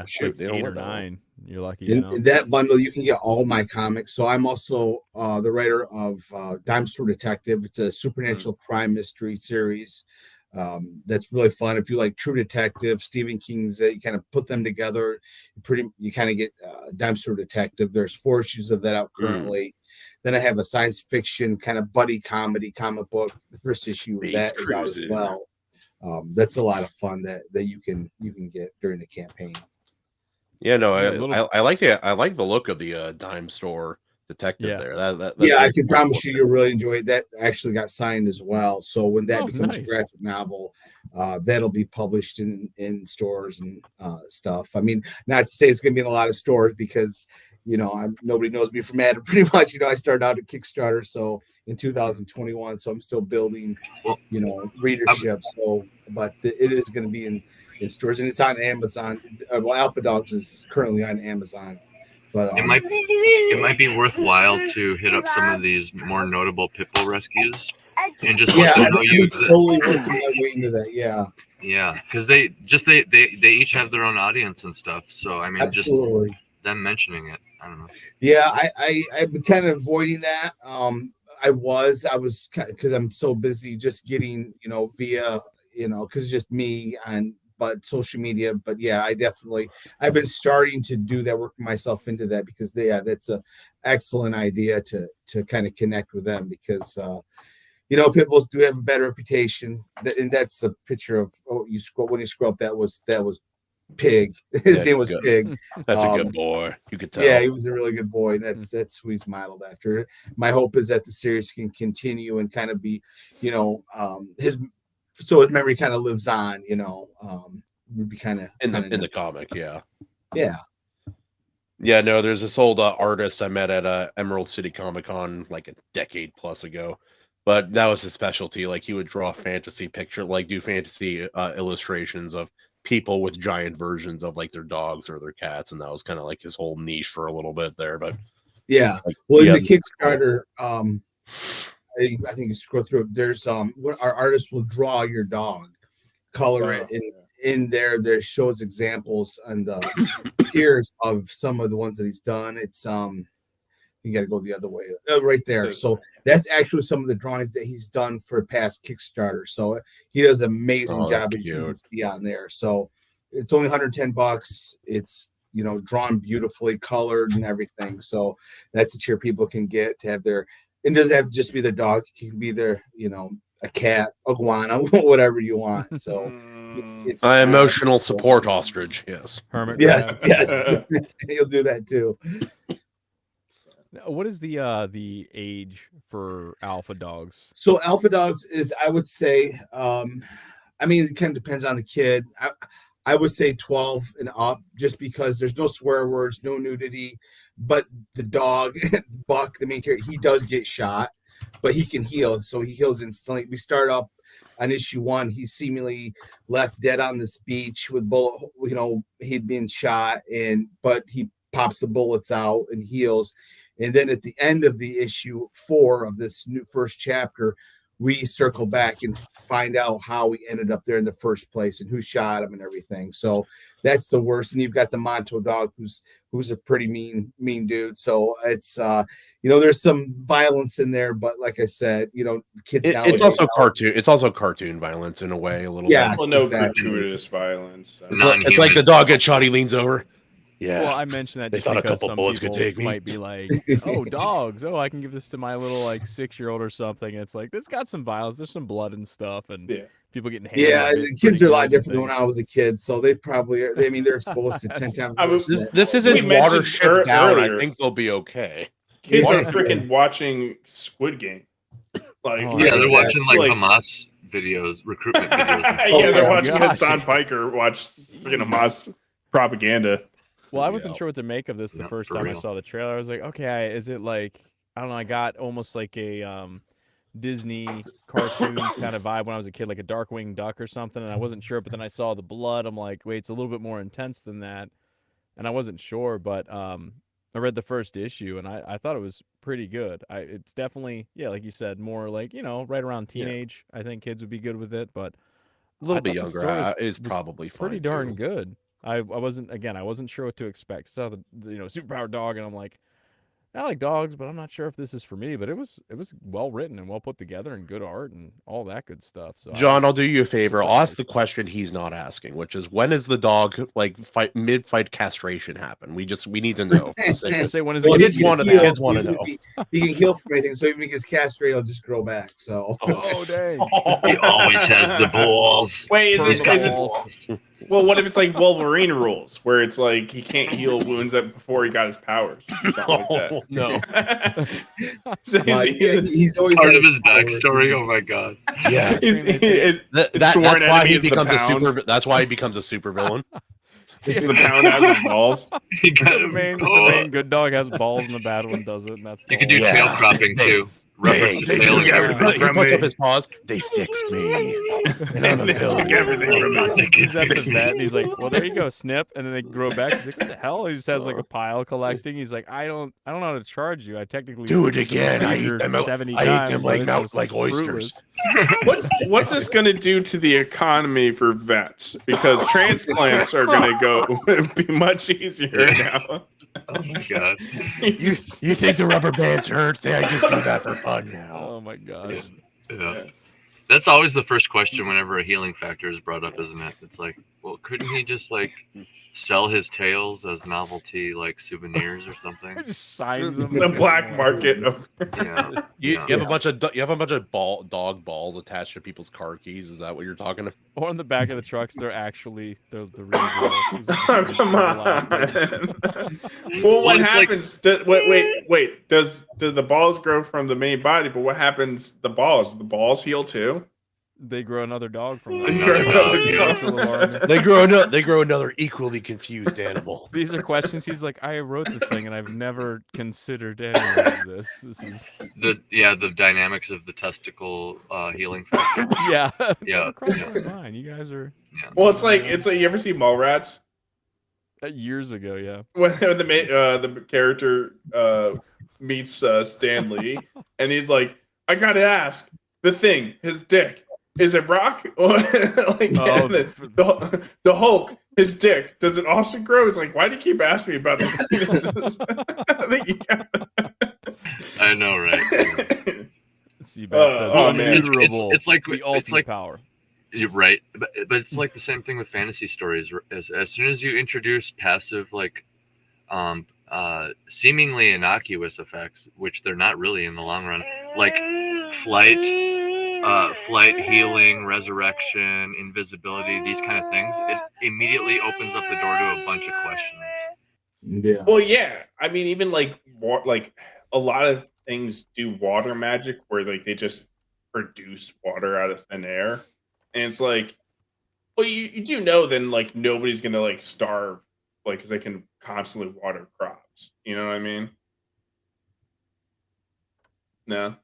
shoot, they don't 8 or work 9. You're lucky. In that bundle, you can get all my comics. So I'm also the writer of Dime Store Detective. It's a supernatural crime mystery series that's really fun. If you like True Detective, Stephen King's, you kind of put them together. You kind of get Dime Store Detective. There's 4 issues of that out currently. Then I have a science fiction kind of buddy comedy comic book. The first issue of that is out as well. That's a lot of fun that you can get during the campaign. Yeah, no, I like the look of the Dime Store Detective there. I can promise you'll really enjoy it. That actually got signed as well. So when that becomes a graphic novel, that'll be published in stores and stuff. I mean, not to say it's going to be in a lot of stores because nobody knows me from Adam. Pretty much, I started out at Kickstarter, so in 2021. So I'm still building, readership. But it is going to be in stores, and it's on Amazon. Alpha Dogs is currently on Amazon. But it might be worthwhile to hit up some of these more notable pit bull rescues and just let them know you exist. Slowly working my way into that. Yeah, because they each have their own audience and stuff. So I mean, absolutely. Just them mentioning it, I don't know. Yeah, I've been kind of avoiding that. I was because I'm so busy just getting via because it's just me but social media. But yeah, I've been starting to do that, working myself into that because that's a excellent idea to kind of connect with them because pit bulls do have a better reputation, and that's the picture of when you scroll up that was Pig. His name was Pig. That's a good boy. You could tell. Yeah, he was a really good boy. That's who he's modeled after. My hope is that the series can continue and kind of be, his memory kind of lives on. Would be kind of in the comic. Yeah. No, there's this old artist I met at Emerald City Comic Con like a decade plus ago. But that was his specialty. Like he would draw fantasy picture, like do fantasy illustrations of people with giant versions of like their dogs or their cats, and that was kind of like his whole niche for a little bit there. But in the Kickstarter, I think you scroll through it, there's our artist will draw your dog, color it, and in there shows examples and the tiers of some of the ones that he's done. It's you got to go the other way right there. So that's actually some of the drawings that he's done for past Kickstarter. So he does an amazing job, as you can see on there. So it's only $110. It's drawn beautifully, colored and everything. So that's a tier people can get to have their. It doesn't have to just be their dog. It can be their a cat, iguana, whatever you want. So it's emotional support ostrich. Yes, hermit. Yes. He'll do that too. What is the age for alpha dogs? So alpha dogs is, I would say, it kind of depends on the kid. I would say 12 and up, just because there's no swear words, no nudity, but the dog, Buck, the main character, he does get shot, but he can heal, so he heals instantly. We start up on issue 1. He's seemingly left dead on this beach with bullet. He'd been shot, but he pops the bullets out and heals. And then at the end of the issue 4 of this new first chapter, we circle back and find out how we ended up there in the first place and who shot him and everything. So that's the worst. And you've got the Monto dog, who's a pretty mean dude. So it's there's some violence in there, but like I said, kids. It's also cartoon. It's also cartoon violence in a way, a little bit. Well, no gratuitous violence. It's like the dog gets shot, he leans over. Yeah. Well, I mentioned that They just thought a because couple some bullets could people take me. might be like, "Oh, dogs! Oh, I can give this to my little like 6-year-old or something." And it's like it's got some violence. There's some blood and stuff, and people getting hammered. Yeah, the kids are a lot different than when I was a kid, so they probably are. I mean, they're exposed to 10 times worse. This isn't Watership Down. I think they'll be okay. Kids are freaking watching Squid Game. Like, they're watching like Hamas videos, recruitment videos. They're watching Hassan Piker watch freaking Hamas propaganda. Well, I wasn't sure what to make of this the first time I saw the trailer. I was like, okay, is it like, I don't know, I got almost like a Disney cartoons kind of vibe when I was a kid, like a Darkwing Duck or something, and I wasn't sure, but then I saw the blood. I'm like, wait, it's a little bit more intense than that, and I wasn't sure, but I read the first issue, and I thought it was pretty good. It's definitely, like you said, more like, right around teenage. I think kids would be good with it, but a little bit younger is probably fine. Pretty darn good. I wasn't sure what to expect. Saw the superpowered dog, and I'm like, I like dogs, but I'm not sure if this is for me. But it was well written and well put together and good art and all that good stuff. So John, I'll do you a favor. I'll ask the question he's not asking, which is when is the dog like mid-fight castration happen? We need to know. Say when is well, it? Kids want to know. He can heal from anything, so even if he gets castrated, he'll just grow back. So dang! He always has the balls. Wait, is it? Well, what if it's like Wolverine rules, where it's like he can't heal wounds before he got his powers? Something like that. No. So he's always part of his backstory. Oh my god. Yeah. That's why he becomes a super. That's why he becomes a super villain. The Pound has his balls. The main good dog has balls, and the bad one doesn't. And that's you can do tail cropping too. He puts up his paws. They fixed me. And I'm they took everything from me. He's at the vet, and he's like, "Well, there you go, snip." And then they grow back. He's like, "What the hell?" He just has like a pile collecting. He's like, "I don't know how to charge you. I technically do it again. I eat them 70 I times, eat them like oysters." What's this going to do to the economy for vets? Because transplants are going to be much easier now. Oh my god! You think the rubber bands hurt? I just do that for fun now. Oh my gosh! Yeah. That's always the first question whenever a healing factor is brought up, isn't it? It's like, well, couldn't he just like sell his tails as novelty like souvenirs or something? Just signs them. The black market of you have a bunch of dog balls attached to people's car keys. Is that what you're talking about? Or on the back of the trucks, they're the real deal. Come on. Well, what happens? Wait. Does the balls grow from the main body? But what happens? The balls heal too. They grow another dog from that. They grow another equally confused animal. These are questions. He's like, I wrote the thing and I've never considered any of this. This is the dynamics of the testicle healing factor. Yeah. Mine. You guys are. Yeah. Well, it's like you ever see Mallrats? Years ago, yeah. When the character meets Stan Lee, and he's like, I gotta ask, the thing, his dick. Is it rock? Or the Hulk, his dick, does it also grow? It's like, why do you keep asking me about this? I know, right? It's like the ultimate power. You're right, but it's like the same thing with fantasy stories. As soon as you introduce passive, like, seemingly innocuous effects, which they're not really in the long run, like flight, healing, resurrection, invisibility, these kind of things, it immediately opens up the door to a bunch of questions. Yeah. Well, yeah. I mean, even like a lot of things do water magic where like they just produce water out of thin air, and it's like, well, you do know then like nobody's gonna like starve like because they can constantly water crops. You know what I mean? No.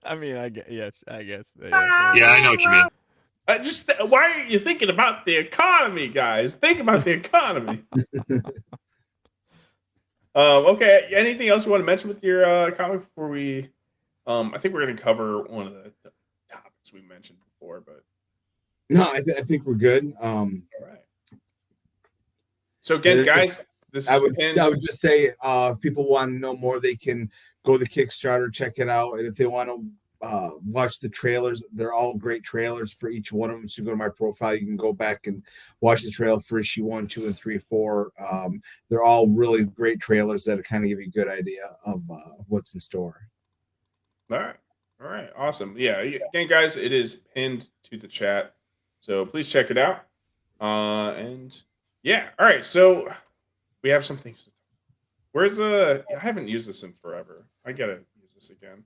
I mean, I guess. Yeah, I know what you mean. Why are you thinking about the economy, guys? Think about the economy. Okay. Anything else you want to mention with your comic before we? I think we're going to cover one of the topics we mentioned before, but no, I think we're good. All right. So again, guys, I would just say if people want to know more, they can go to the Kickstarter, check it out, and if they want to watch the trailers. They're all great trailers for each one of them. So you go to my profile, you can go back and watch the trailer for issue 1, 2, and 3, 4. They're all really great trailers that kind of give you a good idea of what's in store. All right, awesome. Yeah, again, guys, it is pinned to the chat, so please check it out. And yeah, all right. So we have some things. Where's I haven't used this in forever. I gotta use this again.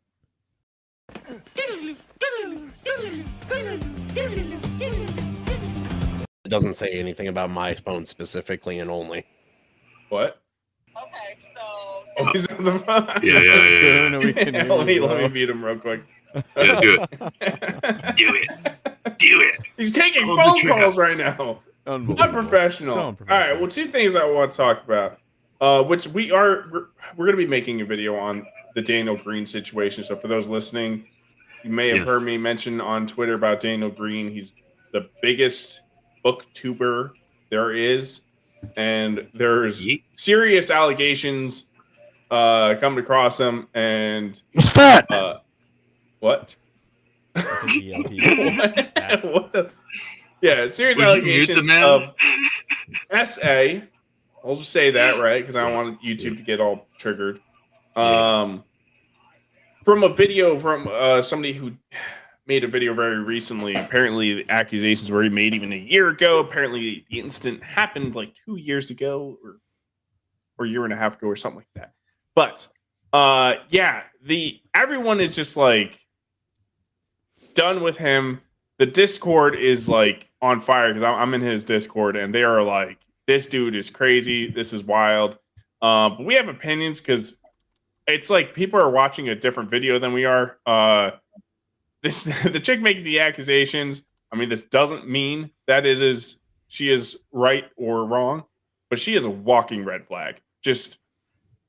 It doesn't say anything about my phone specifically and only. What? Okay, so. Oh, he's on the phone. Yeah. Let me beat him real quick. Yeah, do it. Do it. He's taking phone calls right now. Unprofessional. So All right. Well, two things I want to talk about. Which we're going to be making a video on the Daniel Green situation. So for those listening, you may have heard me mention on Twitter about Daniel Green. He's the biggest booktuber there is, and there's serious allegations coming across him. And he's fat. What? What the? Yeah, serious allegations of SA. I'll just say that, right? Because I don't want YouTube to get all triggered. From a video from somebody who made a video very recently. Apparently, the accusations were made even a year ago. Apparently, the incident happened like 2 years ago or a year and a half ago or something like that. But yeah, everyone is just like done with him. The Discord is like on fire because I'm in his Discord and they are like, this dude is crazy. This is wild. But we have opinions because it's like people are watching a different video than we are. The chick making the accusations, I mean, this doesn't mean that she is right or wrong, but she is a walking red flag. Just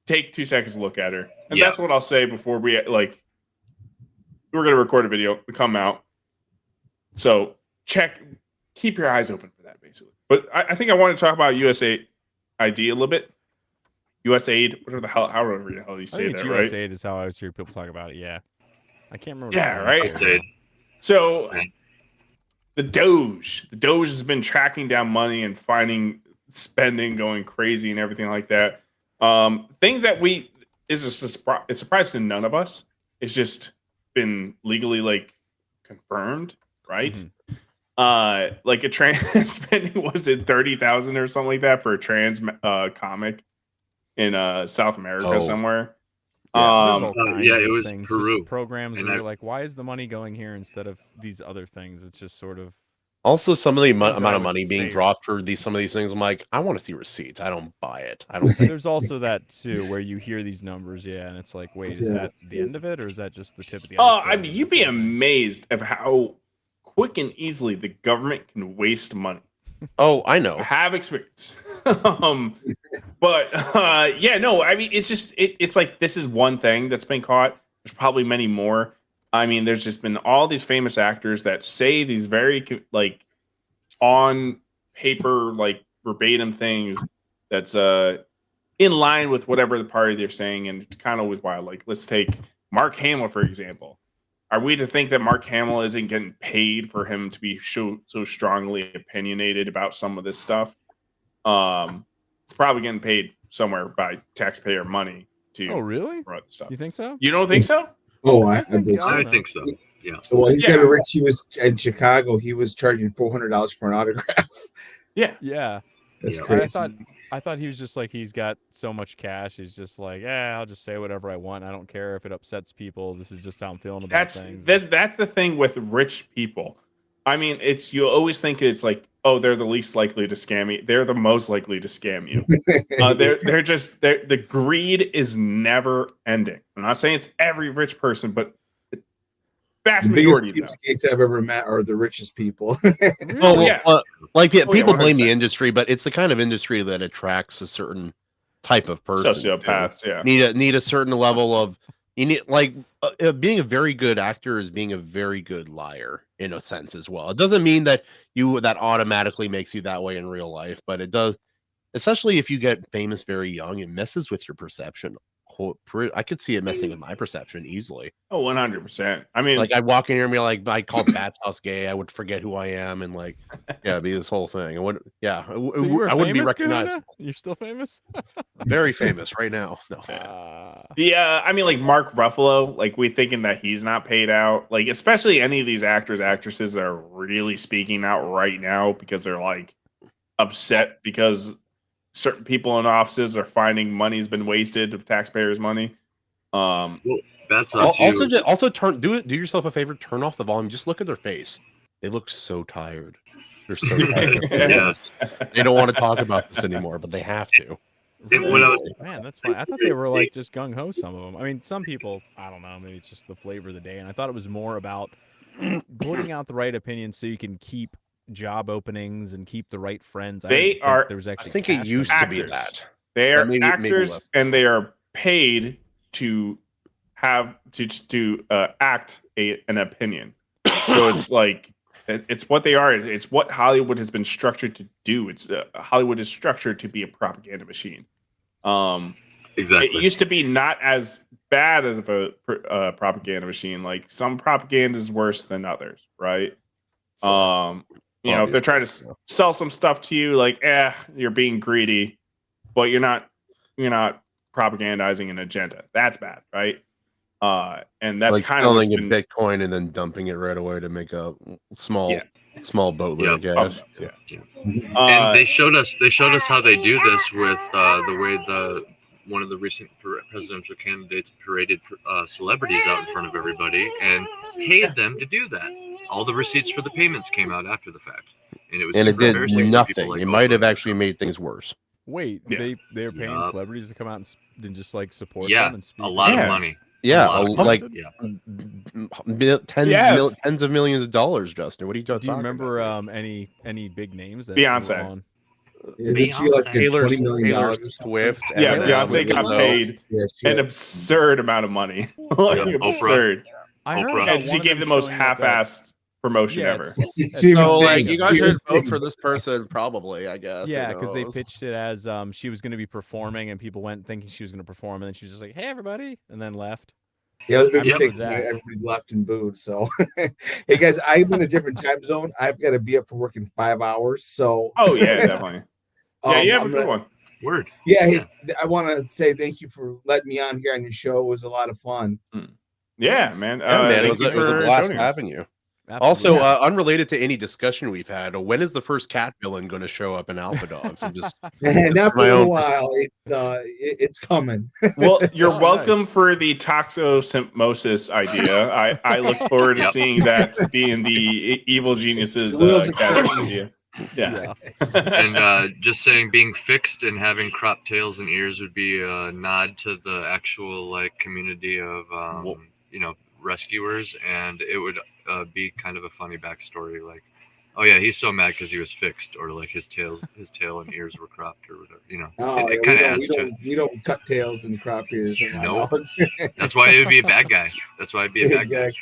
take 2 seconds to look at her. And that's what I'll say before we're going to record a video to come out. So keep your eyes open for that, basically. But I think I want to talk about USAID a little bit. USAID, whatever the hell, however the hell you say that, right? USAID is how I always hear people talk about it. Yeah, I can't remember. Yeah, right. So the Doge has been tracking down money and finding spending going crazy and everything like that. Things that it's a surprise to none of us. It's just been legally confirmed, right? Mm-hmm. Like a trans spending, was it 30,000 or something like that for a trans comic in South America somewhere? It was things, Peru programs where you're like, why is the money going here instead of these other things? It's just sort of also some of the amount of money being dropped for some of these things. I'm like, I want to see receipts. I don't buy it. I don't. There's also that too, where you hear these numbers, and it's like, wait, is that the end of it, or is that just the tip of the iceberg? I mean, you'd be amazed of how quick and easily the government can waste money. Oh, I know. I have experience. But yeah, no, I mean, it's just it's like this is one thing that's been caught. There's probably many more. I mean, there's just been all these famous actors that say these very on paper verbatim things that's in line with whatever the party they're saying, and it's kind of always wild. Like, let's take Mark Hamill for example. Are we to think that Mark Hamill isn't getting paid for him to be so strongly opinionated about some of this stuff? It's probably getting paid somewhere by taxpayer money to. Oh, really? Write the stuff. You think so? You don't think so? Oh, I think so. Yeah. Well, he's got a rich. He was in Chicago. He was charging $400 for an autograph. Yeah. That's crazy. I thought he was just like, he's got so much cash. He's just like, I'll just say whatever I want. I don't care if it upsets people. This is just how I'm feeling about things. That's the thing with rich people. I mean, you always think it's like, oh, they're the least likely to scam you. They're the most likely to scam you. The greed is never ending. I'm not saying it's every rich person, but the vast majority of them. I've ever met are the richest people. People blame the industry, but it's the kind of industry that attracts a certain type of person. Sociopaths, yeah. Need a certain level of. You need being a very good actor is being a very good liar in a sense as well. It doesn't mean that that automatically makes you that way in real life, but it does, especially if you get famous very young. It messes with your perception I could see it messing with my perception easily. Oh, 100%. I mean, like I'd walk in here and be like, I called Battsauce gay. I would forget who I am and like, yeah, be this whole thing. I wouldn't be recognized. You're still famous? Very famous right now. No. I mean, like Mark Ruffalo, like we thinking that he's not paid out. Like, especially any of these actors, actresses that are really speaking out right now because they're like upset because certain people in offices are finding money's been wasted of taxpayers' money. That's also do yourself a favor, turn off the volume, just look at their face. They look so tired. They're so tired. Yes. They don't want to talk about this anymore, but they have to. Man, that's fine. I thought they were like just gung ho. Some of them. I mean, some people. I don't know. Maybe it's just the flavor of the day. And I thought it was more about putting out the right opinions so you can keep job openings and keep the right friends. They are. There was actually. I think it used to be that. They are actors, and they are paid to have to act an opinion. So it's like it's what they are. It's what Hollywood has been structured to do. It's Hollywood is structured to be a propaganda machine. Exactly. It used to be not as bad as a propaganda machine. Like some propaganda is worse than others, right? If they're trying to sell some stuff to you, like, you're being greedy, but you're not propagandizing an agenda. That's bad, right? And that's like kind of selling in Bitcoin and then dumping it right away to make a small boatload of gas. And they showed us how they do this with the way one of the recent presidential candidates paraded celebrities out in front of everybody and paid them to do that. All the receipts for the payments came out after the fact, and it did nothing. It might have actually made things worse. Wait, they were paying celebrities to come out and just like support them and speak. A lot of money. Yeah, like tens of millions of dollars, Justin. What are you talking about? Do you remember any big names that Beyonce? On? Isn't she like Taylor $20 Swift? Yeah, Beyonce got paid an absurd amount of money. Absurd. I heard and she gave the most half-assed promotion ever. So, like, you guys should vote for this person, probably, I guess. Yeah, because they pitched it as she was going to be performing, and people went thinking she was going to perform, and then she was just like, "Hey, everybody," and then left. Yeah, it was a big mistake. Everybody left and booed. So, hey guys, I'm in a different time zone. I've got to be up for work in 5 hours. So, oh yeah, definitely. Yeah, you have a good one. Word. Yeah, hey, I want to say thank you for letting me on here on your show. It was a lot of fun. Yeah, man. It was a blast having you. Absolutely. Also, unrelated to any discussion we've had, when is the first cat villain going to show up in Alpha Dogs? I'm just not for a while. It's coming. Well, you're welcome for the toxosmosis idea. I look forward to seeing that being the evil geniuses cat idea. Yeah. And just saying, being fixed and having cropped tails and ears would be a nod to the actual like community of rescuers, and it would be kind of a funny backstory, like, oh yeah, he's so mad because he was fixed, or like his tail and ears were cropped, or whatever. It kind of adds to it. We don't cut tails and crop ears. No, that's why it would be a bad guy. That's why it'd be a bad guy.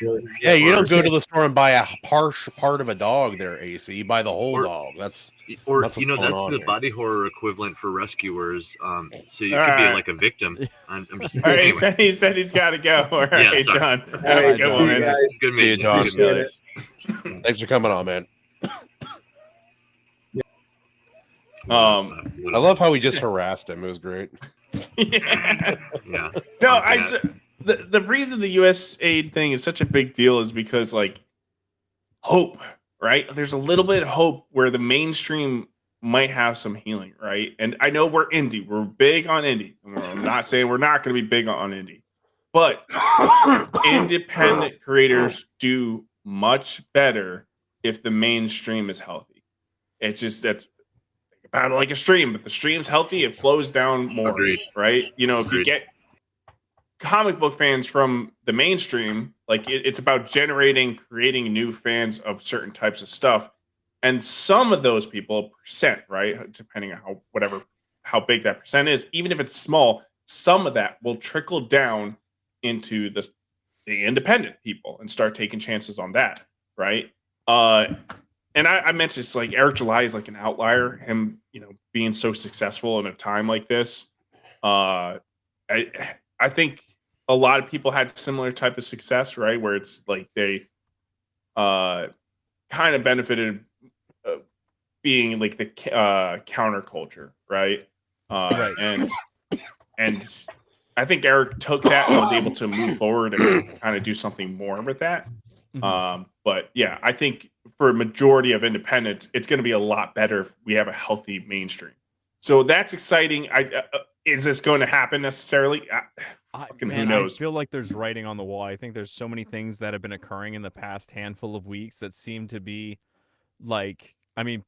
Yeah, you don't go to the store and buy a part of a dog there, AC. You buy the whole dog. That's the body horror equivalent for rescuers. So you could be like a victim. I'm just. All right, anyway. He said he's got to go. All right, John. Have a good one, man. Good meeting you, John. Thanks for coming on, man. I love how we just harassed him. It was great. Yeah. No, the reason the USAID thing is such a big deal is because like hope, right? There's a little bit of hope where the mainstream might have some healing, right? And I know we're indie. We're big on indie. I'm not saying we're not going to be big on indie, but independent creators do much better if the mainstream is healthy. It's just that's about like a stream, but the stream's healthy, it flows down more. Agreed. Right? If you get comic book fans from the mainstream, like it's about creating new fans of certain types of stuff. And some of those people, percent, right? Depending on how big that percent is, even if it's small, some of that will trickle down into the independent people and start taking chances on that, right? And I mentioned it's like Eric July is like an outlier. Him, being so successful in a time like this. I I think a lot of people had similar type of success, right? Where it's like they kind of benefited being like the counterculture, right? Right. And I think Eric took that and was able to move forward and kind of do something more with that. But yeah, I think for a majority of independents, it's going to be a lot better if we have a healthy mainstream. So that's exciting. Is this going to happen necessarily? Who knows? I feel like there's writing on the wall. I think there's so many things that have been occurring in the past handful of weeks that seem to be like, I mean,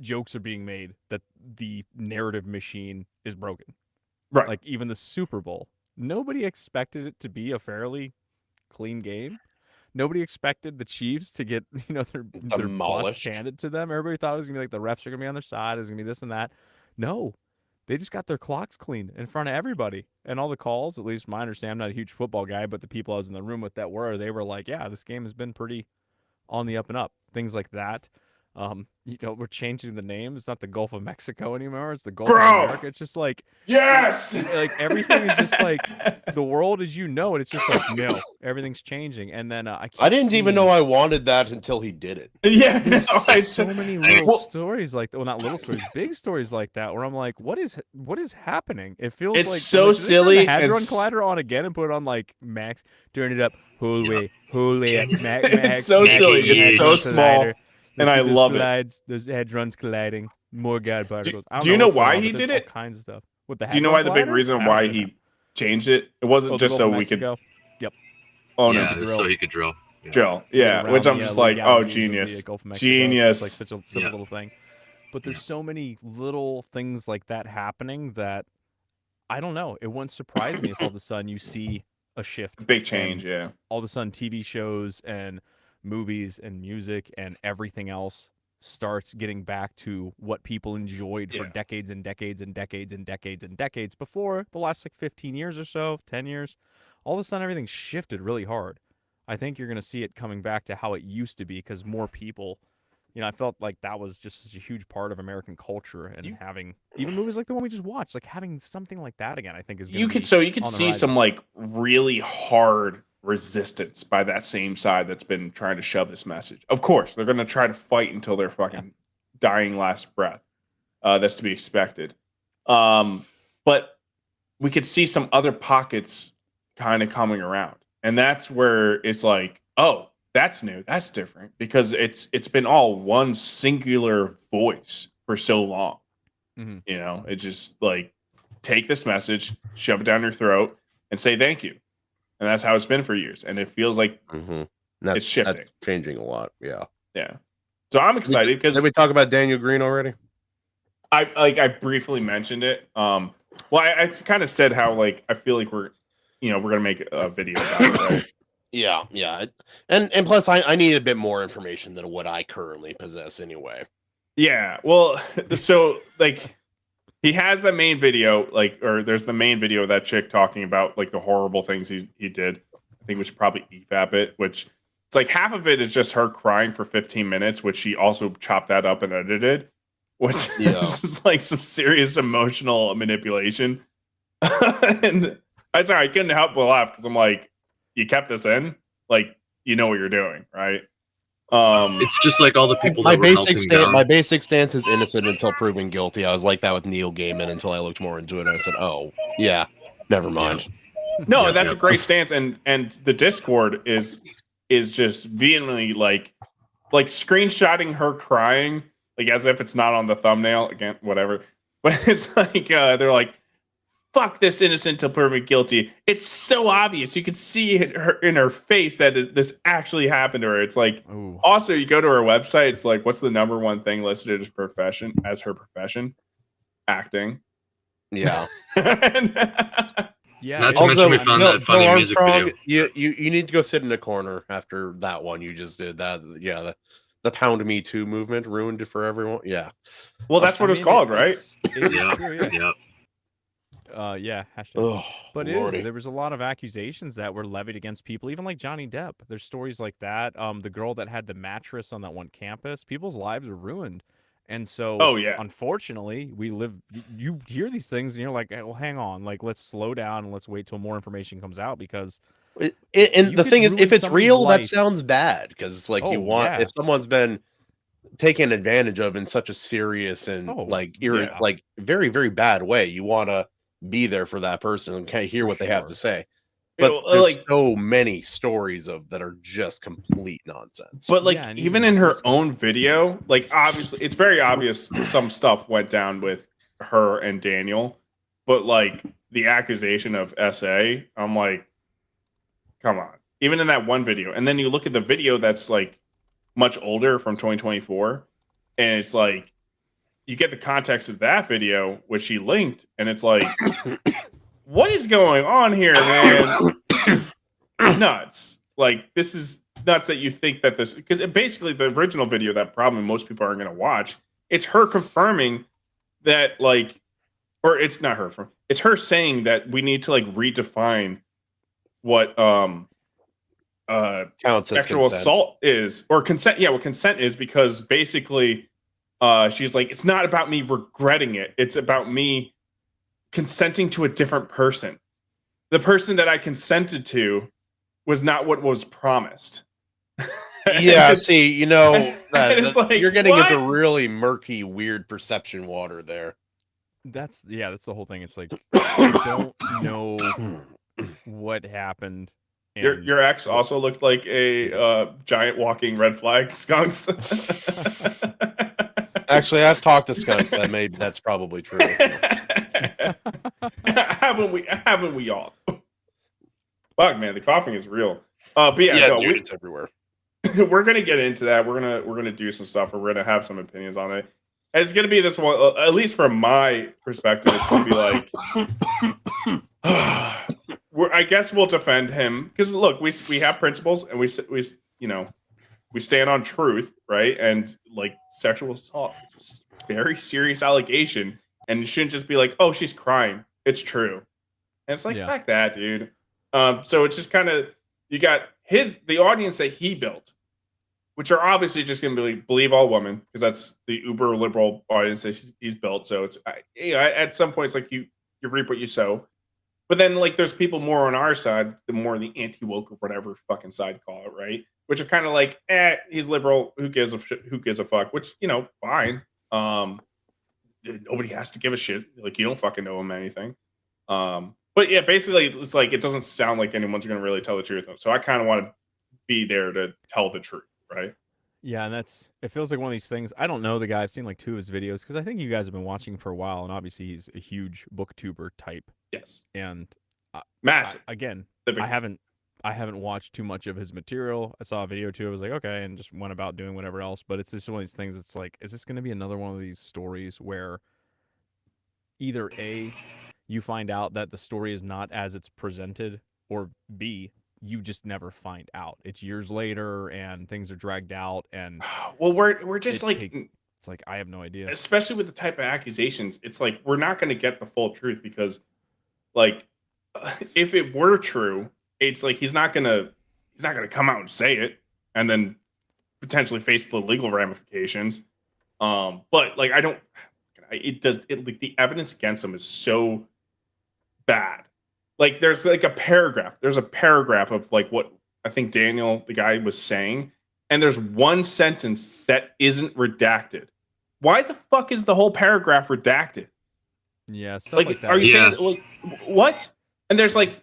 jokes are being made that the narrative machine is broken. Right. Like even the Super Bowl, nobody expected it to be a fairly clean game. Nobody expected the Chiefs to get, their butts handed to them. Everybody thought it was gonna be like the refs are gonna be on their side. It was gonna be this and that. No, they just got their clocks clean in front of everybody. And all the calls, at least my understanding, I'm not a huge football guy, but the people I was in the room with they were like, yeah, this game has been pretty on the up and up. Things like that. We're changing the name. It's not the Gulf of Mexico anymore. It's the Gulf of America. It's just like, yes, like everything is just like the world as you know it. It's just like, no, everything's changing. And then I didn't even know I wanted that until he did it. Yeah, there's so many little stories like that. Well, not little stories, big stories like that. Where I'm like, what is happening? It feels it's like so silly. The Hadron Collider on again and put it on like max. Turn it up, holy, max. It's so silly. It's so small. And I love it. Those hadrons colliding. More God particles. Do you know why he did it? All kinds of stuff. With the do you know why the big reason why he changed it? It wasn't just so we could. Yep. Oh no. No. So he could drill. Drill. Yeah. Which I'm just like, oh, genius. Genius. It's like such a simple little thing. But there's so many little things like that happening that I don't know. It wouldn't surprise me if all of a sudden you see a shift. Big change. Yeah. All of a sudden, TV shows and movies and music and everything else starts getting back to what people enjoyed for decades and decades and decades and decades and decades before the last like 15 years or so, 10 years. All of a sudden, everything shifted really hard. I think you're going to see it coming back to how it used to be because more people, I felt like that was just such a huge part of American culture and having even movies like the one we just watched, like having something like that again, I think is you could see some like really hard resistance by that same side that's been trying to shove this message. Of course, they're going to try to fight until they're fucking dying last breath. That's to be expected. But we could see some other pockets kind of coming around. And that's where it's like, oh, that's new. That's different because it's been all one singular voice for so long. Mm-hmm. It's just like take this message, shove it down your throat and say thank you. And that's how it's been for years. And it feels like it's shifting. That's changing a lot. Yeah. Yeah. So I'm excited because did we talk about Daniel Green already? I briefly mentioned it. Well, I kind of said how like I feel like we're gonna make a video about it, right? Yeah. And plus I need a bit more information than what I currently possess anyway. Yeah. Well, so like he has the main video, or there's the main video of that chick talking about like the horrible things he did. I think we should probably EFAP it, which it's like half of it is just her crying for 15 minutes, which she also chopped that up and edited, which is like some serious emotional manipulation. And I couldn't help but laugh because I'm like, you kept this in, like you know what you're doing, right? It's just like all the people. My basic stance is innocent until proven guilty. I was like that with Neil Gaiman until I looked more into it. I said, "Oh, yeah, never mind." No, that's a great stance, and the Discord is just vehemently like screenshotting her crying, like as if it's not on the thumbnail. Again, whatever. But it's like they're like, fuck this innocent until proven guilty. It's so obvious. You can see it in her face that this actually happened to her. It's like, also you go to her website. It's like, what's the number one thing listed as her profession? Acting. Yeah. Yeah. Not to mention we found that funny music video. You need to go sit in a corner after that one you just did. That the Pound Me Too movement ruined it for everyone. Yeah. Well, that's what it's called, right? Yeah. Hashtag. Oh, but Lordy. there was a lot of accusations that were levied against people, even like Johnny Depp. There's stories like that. The girl that had the mattress on that one campus, people's lives were ruined. And so, Oh, yeah. unfortunately, you hear these things and you're like, well, hang on, like, let's slow down and let's wait till more information comes out, because and the thing is, if it's real, that life. sounds bad, because it's like you want, if someone's been taken advantage of in such a serious and like very, very bad way, you want to be there for that person and kind of hear what they have to say. But there's so many stories of that are just complete nonsense. But like, even in her own video, like, obviously it's very obvious some stuff went down with her and Daniel, but like the accusation of SA, I'm like, come on. Even in that one video, and then you look at the video that's like much older from 2024, and it's like you get the context of that video, which she linked, and it's like, what is going on here, man? This is nuts. Like, this is nuts that you think that this, because basically the original video that probably most people aren't going to watch, it's her confirming that, like, or it's not her, it's her saying that we need to like redefine what counts as sexual assault is, or consent. Yeah, what consent is, because basically she's like, it's not about me regretting it, it's about me consenting to a different person. The person that I consented to was not what was promised. Yeah, see, you know, like, you're getting into really murky, weird perception water there. That's the whole thing. It's like, you don't know what happened. And your ex also looked like a giant walking red flag skunks. Actually, I've talked to skunks. That's probably true. Haven't we all? Fuck, man, the coughing is real. But yeah, no, dude, it's everywhere. We're gonna get into that. We're gonna do some stuff. We're gonna have some opinions on it. And it's gonna be this one, at least from my perspective. It's gonna be like, I guess we'll defend him, because look, we have principles, and we stand on truth, right? And like, sexual assault is a very serious allegation, and it shouldn't just be like, oh, she's crying, it's true. And it's like, fuck that, dude. So it's just kind of, you got the audience that he built, which are obviously just going to believe all women, because that's the uber liberal audience that he's built. So it's, at some point, it's like you reap what you sow. But then, like, there's people more on our side, the more the anti-woke or whatever fucking side call it, right? Which are kind of like, he's liberal, who gives a fuck? Which, fine. Nobody has to give a shit. Like, you don't fucking know him anything. But yeah, basically, it's like, it doesn't sound like anyone's going to really tell the truth. So I kind of want to be there to tell the truth, right? Yeah, and it feels like one of these things. I don't know the guy. I've seen like 2 of his videos, because I think you guys have been watching for a while, and obviously he's a huge booktuber type. Yes. And massive. I haven't watched too much of his material. I saw a video too. I was like, okay, and just went about doing whatever else. But it's just one of these things. It's like, is this going to be another one of these stories where either A, you find out that the story is not as it's presented, or B, you just never find out. It's years later and things are dragged out, and well, we're just like, it's like, I have no idea. Especially with the type of accusations, it's like, we're not going to get the full truth, because like, if it were true, it's like he's not gonna come out and say it and then potentially face the legal ramifications. But like, like, the evidence against him is so bad. Like, there's like a paragraph. There's a paragraph of like what I think Daniel, the guy, was saying, and there's one sentence that isn't redacted. Why the fuck is the whole paragraph redacted? Yeah, stuff like that. Are you saying, like, what? And there's like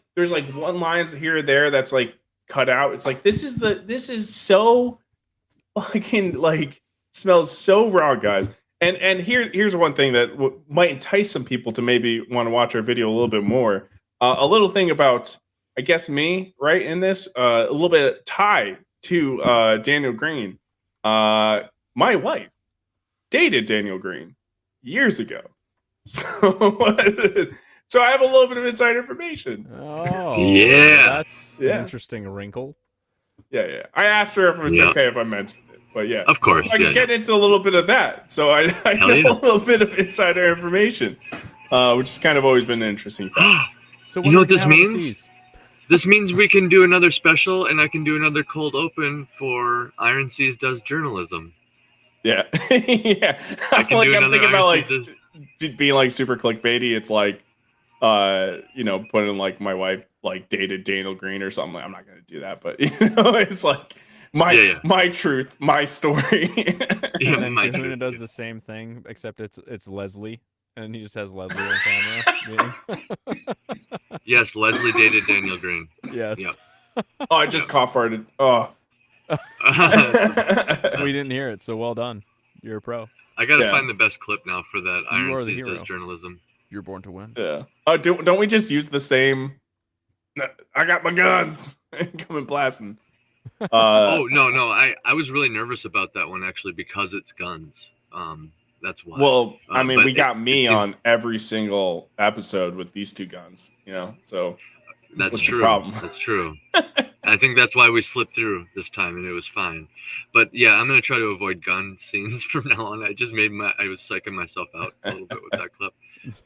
one line here or there that's like cut out. It's like, this is so fucking, like, smells so wrong, guys. And here's one thing that might entice some people to maybe want to watch our video a little bit more. A little thing about, I guess, me, right, in this, a little bit tied to Daniel Green. My wife dated Daniel Green years ago. So I have a little bit of inside information. Oh, yeah, that's an interesting wrinkle. Yeah. I asked her if it's okay if I mentioned it, but yeah, of course, I can get into a little bit of that. So I know a little bit of insider information, which has kind of always been an interesting fact. So you know what this means? This means we can do another special, and I can do another cold open for Iron Seas Does Journalism. Yeah. Yeah. I can Like, do I'm another thinking about like Iron being like super clickbaity. It's like, you know, putting like my wife like dated Daniel Green or something. I'm not gonna do that, but you know, it's like my truth, my story. And then Kahuna does the same thing, except it's Leslie, and he just has Leslie on camera. Yes, Leslie dated Daniel Green. Yes. Yep. Oh, I just cough farted. Oh. We didn't hear it, so well done. You're a pro. I gotta find the best clip now for that. You Iron are the Seas hero. does journalism. You're born to win. Yeah. Oh, don't we just use the same? I got my guns. Coming blasting. Oh no! I was really nervous about that one actually because it's guns. That's why. Well, I mean, but we got me it seems, on every single episode with these two guns. You know, so that's what's true. the problem? That's true. I think that's why we slipped through this time, and it was fine. But yeah, I'm gonna try to avoid gun scenes from now on. I was psyching myself out a little bit with that clip.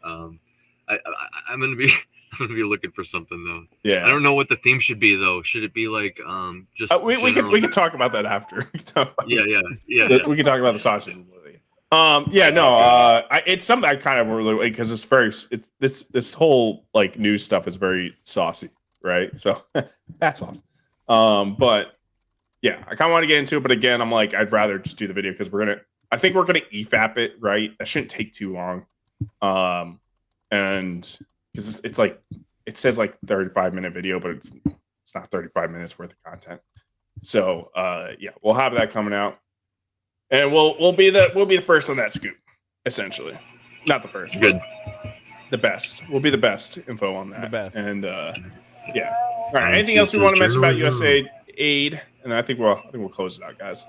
I'm gonna be looking for something though. Yeah. I don't know what the theme should be though. Should it be like just we can talk about that after. We can talk about the sausage. It's something I kind of really like because this whole like news stuff is very saucy, right? So that's awesome. But yeah, I kind of want to get into it, but again, I'm like, I'd rather just do the video because I think we're gonna EFAP it, right? That shouldn't take too long. And because it's like it says like 35-minute video, but it's not 35 minutes worth of content. So yeah, we'll have that coming out. And we'll be the first on that scoop, essentially. Not the first. Good. The best. We'll be the best info on that. The best. And yeah. All right. Anything else we want to mention about USA Aid? And I think we'll close it out, guys.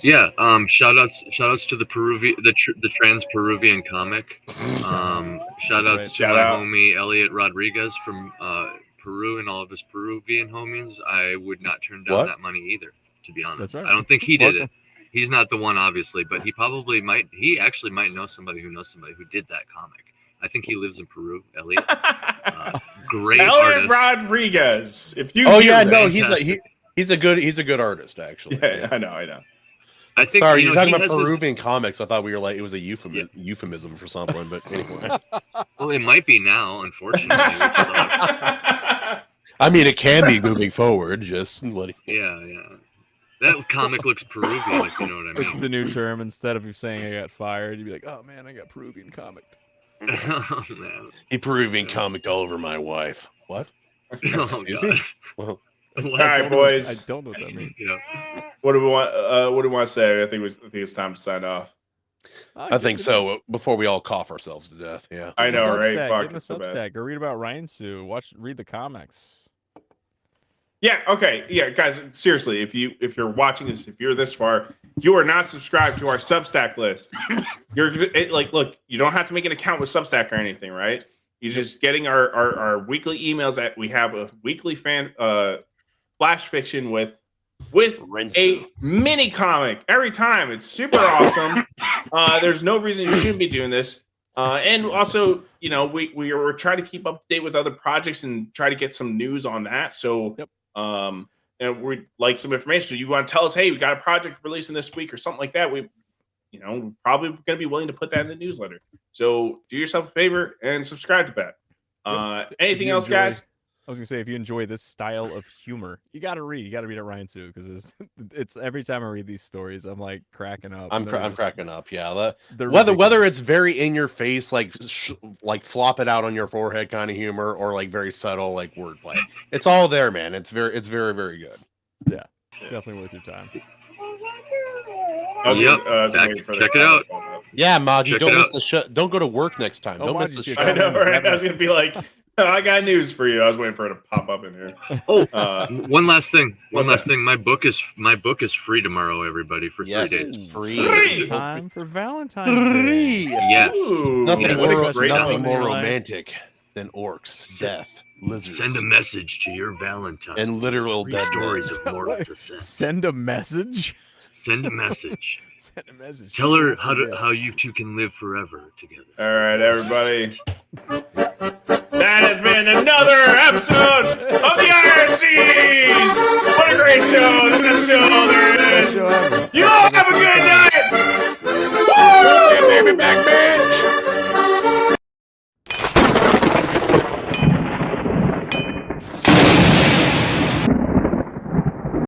Yeah. Shout outs to the Peruvian, the trans Peruvian comic. Shout outs to my homie Elliot Rodriguez from Peru and all of his Peruvian homies. I would not turn down that money either, to be honest. That's right. I don't think he did it. He's not the one, obviously, but he probably might. He actually might know somebody who knows somebody who did that comic. I think he lives in Peru. Elliot, great Elliot artist. Rodriguez. If you he's a good artist actually. Yeah, I know. I think. Sorry, you're talking about Peruvian comics. I thought we were like it was a euphemism for something, but anyway. Well, it might be now, unfortunately. I mean, it can be moving forward. Just letting. Yeah. That comic looks Peruvian, if you know what I mean. It's the new term. Instead of you saying I got fired, you'd be like, oh man, I got Peruvian comic. Oh man. He Peruvian comic all over my wife. What? Oh god. Well, all right, boys. I don't know what that means. Yeah. What do we want to say? I think it's time to sign off. I think so. Before we all cough ourselves to death. Yeah. I know, right? Get Fuck, in the it's so bad. Substack. Go read about Ryan Sue. Read the comics. Yeah, okay. Yeah, guys, seriously, if you're watching this, if you're this far, you are not subscribed to our Substack list. Look, you don't have to make an account with Substack or anything, right? You're just getting our weekly emails that we have a weekly fan flash fiction with a mini comic every time. It's super awesome. There's no reason you shouldn't be doing this. And also, you know, we're trying to keep up to date with other projects and try to get some news on that. So and we'd like some information. So you want to tell us, hey, we got a project releasing this week or something like that. We're probably going to be willing to put that in the newsletter. So do yourself a favor and subscribe to that. Anything else, guys? I was gonna say, if you enjoy this style of humor, you gotta read it, Ryan Sue, because it's every time I read these stories, I'm like cracking up. I'm cracking up. Yeah, whether it's very in your face, like flop it out on your forehead kind of humor, or like very subtle, like wordplay. It's all there, man. It's very, very good. Yeah, definitely worth your time. Check it out. Yeah, Moggy, don't miss the show. Don't go to work next time. Don't miss the show. I know, right? I was gonna be like, oh, I got news for you. I was waiting for it to pop up in here. Oh, one last thing. My book is free tomorrow, everybody, for 3 days. It's free. Time for Valentine's Day. Yes. Nothing more romantic than orcs, death, lizards. Send a message to your Valentine. And literal dead stories of mortal descent. Send a message. Send a message. Send a message. Tell her how you two can live forever together. All right, everybody. That has been another episode of the Iron Seas. What a great show.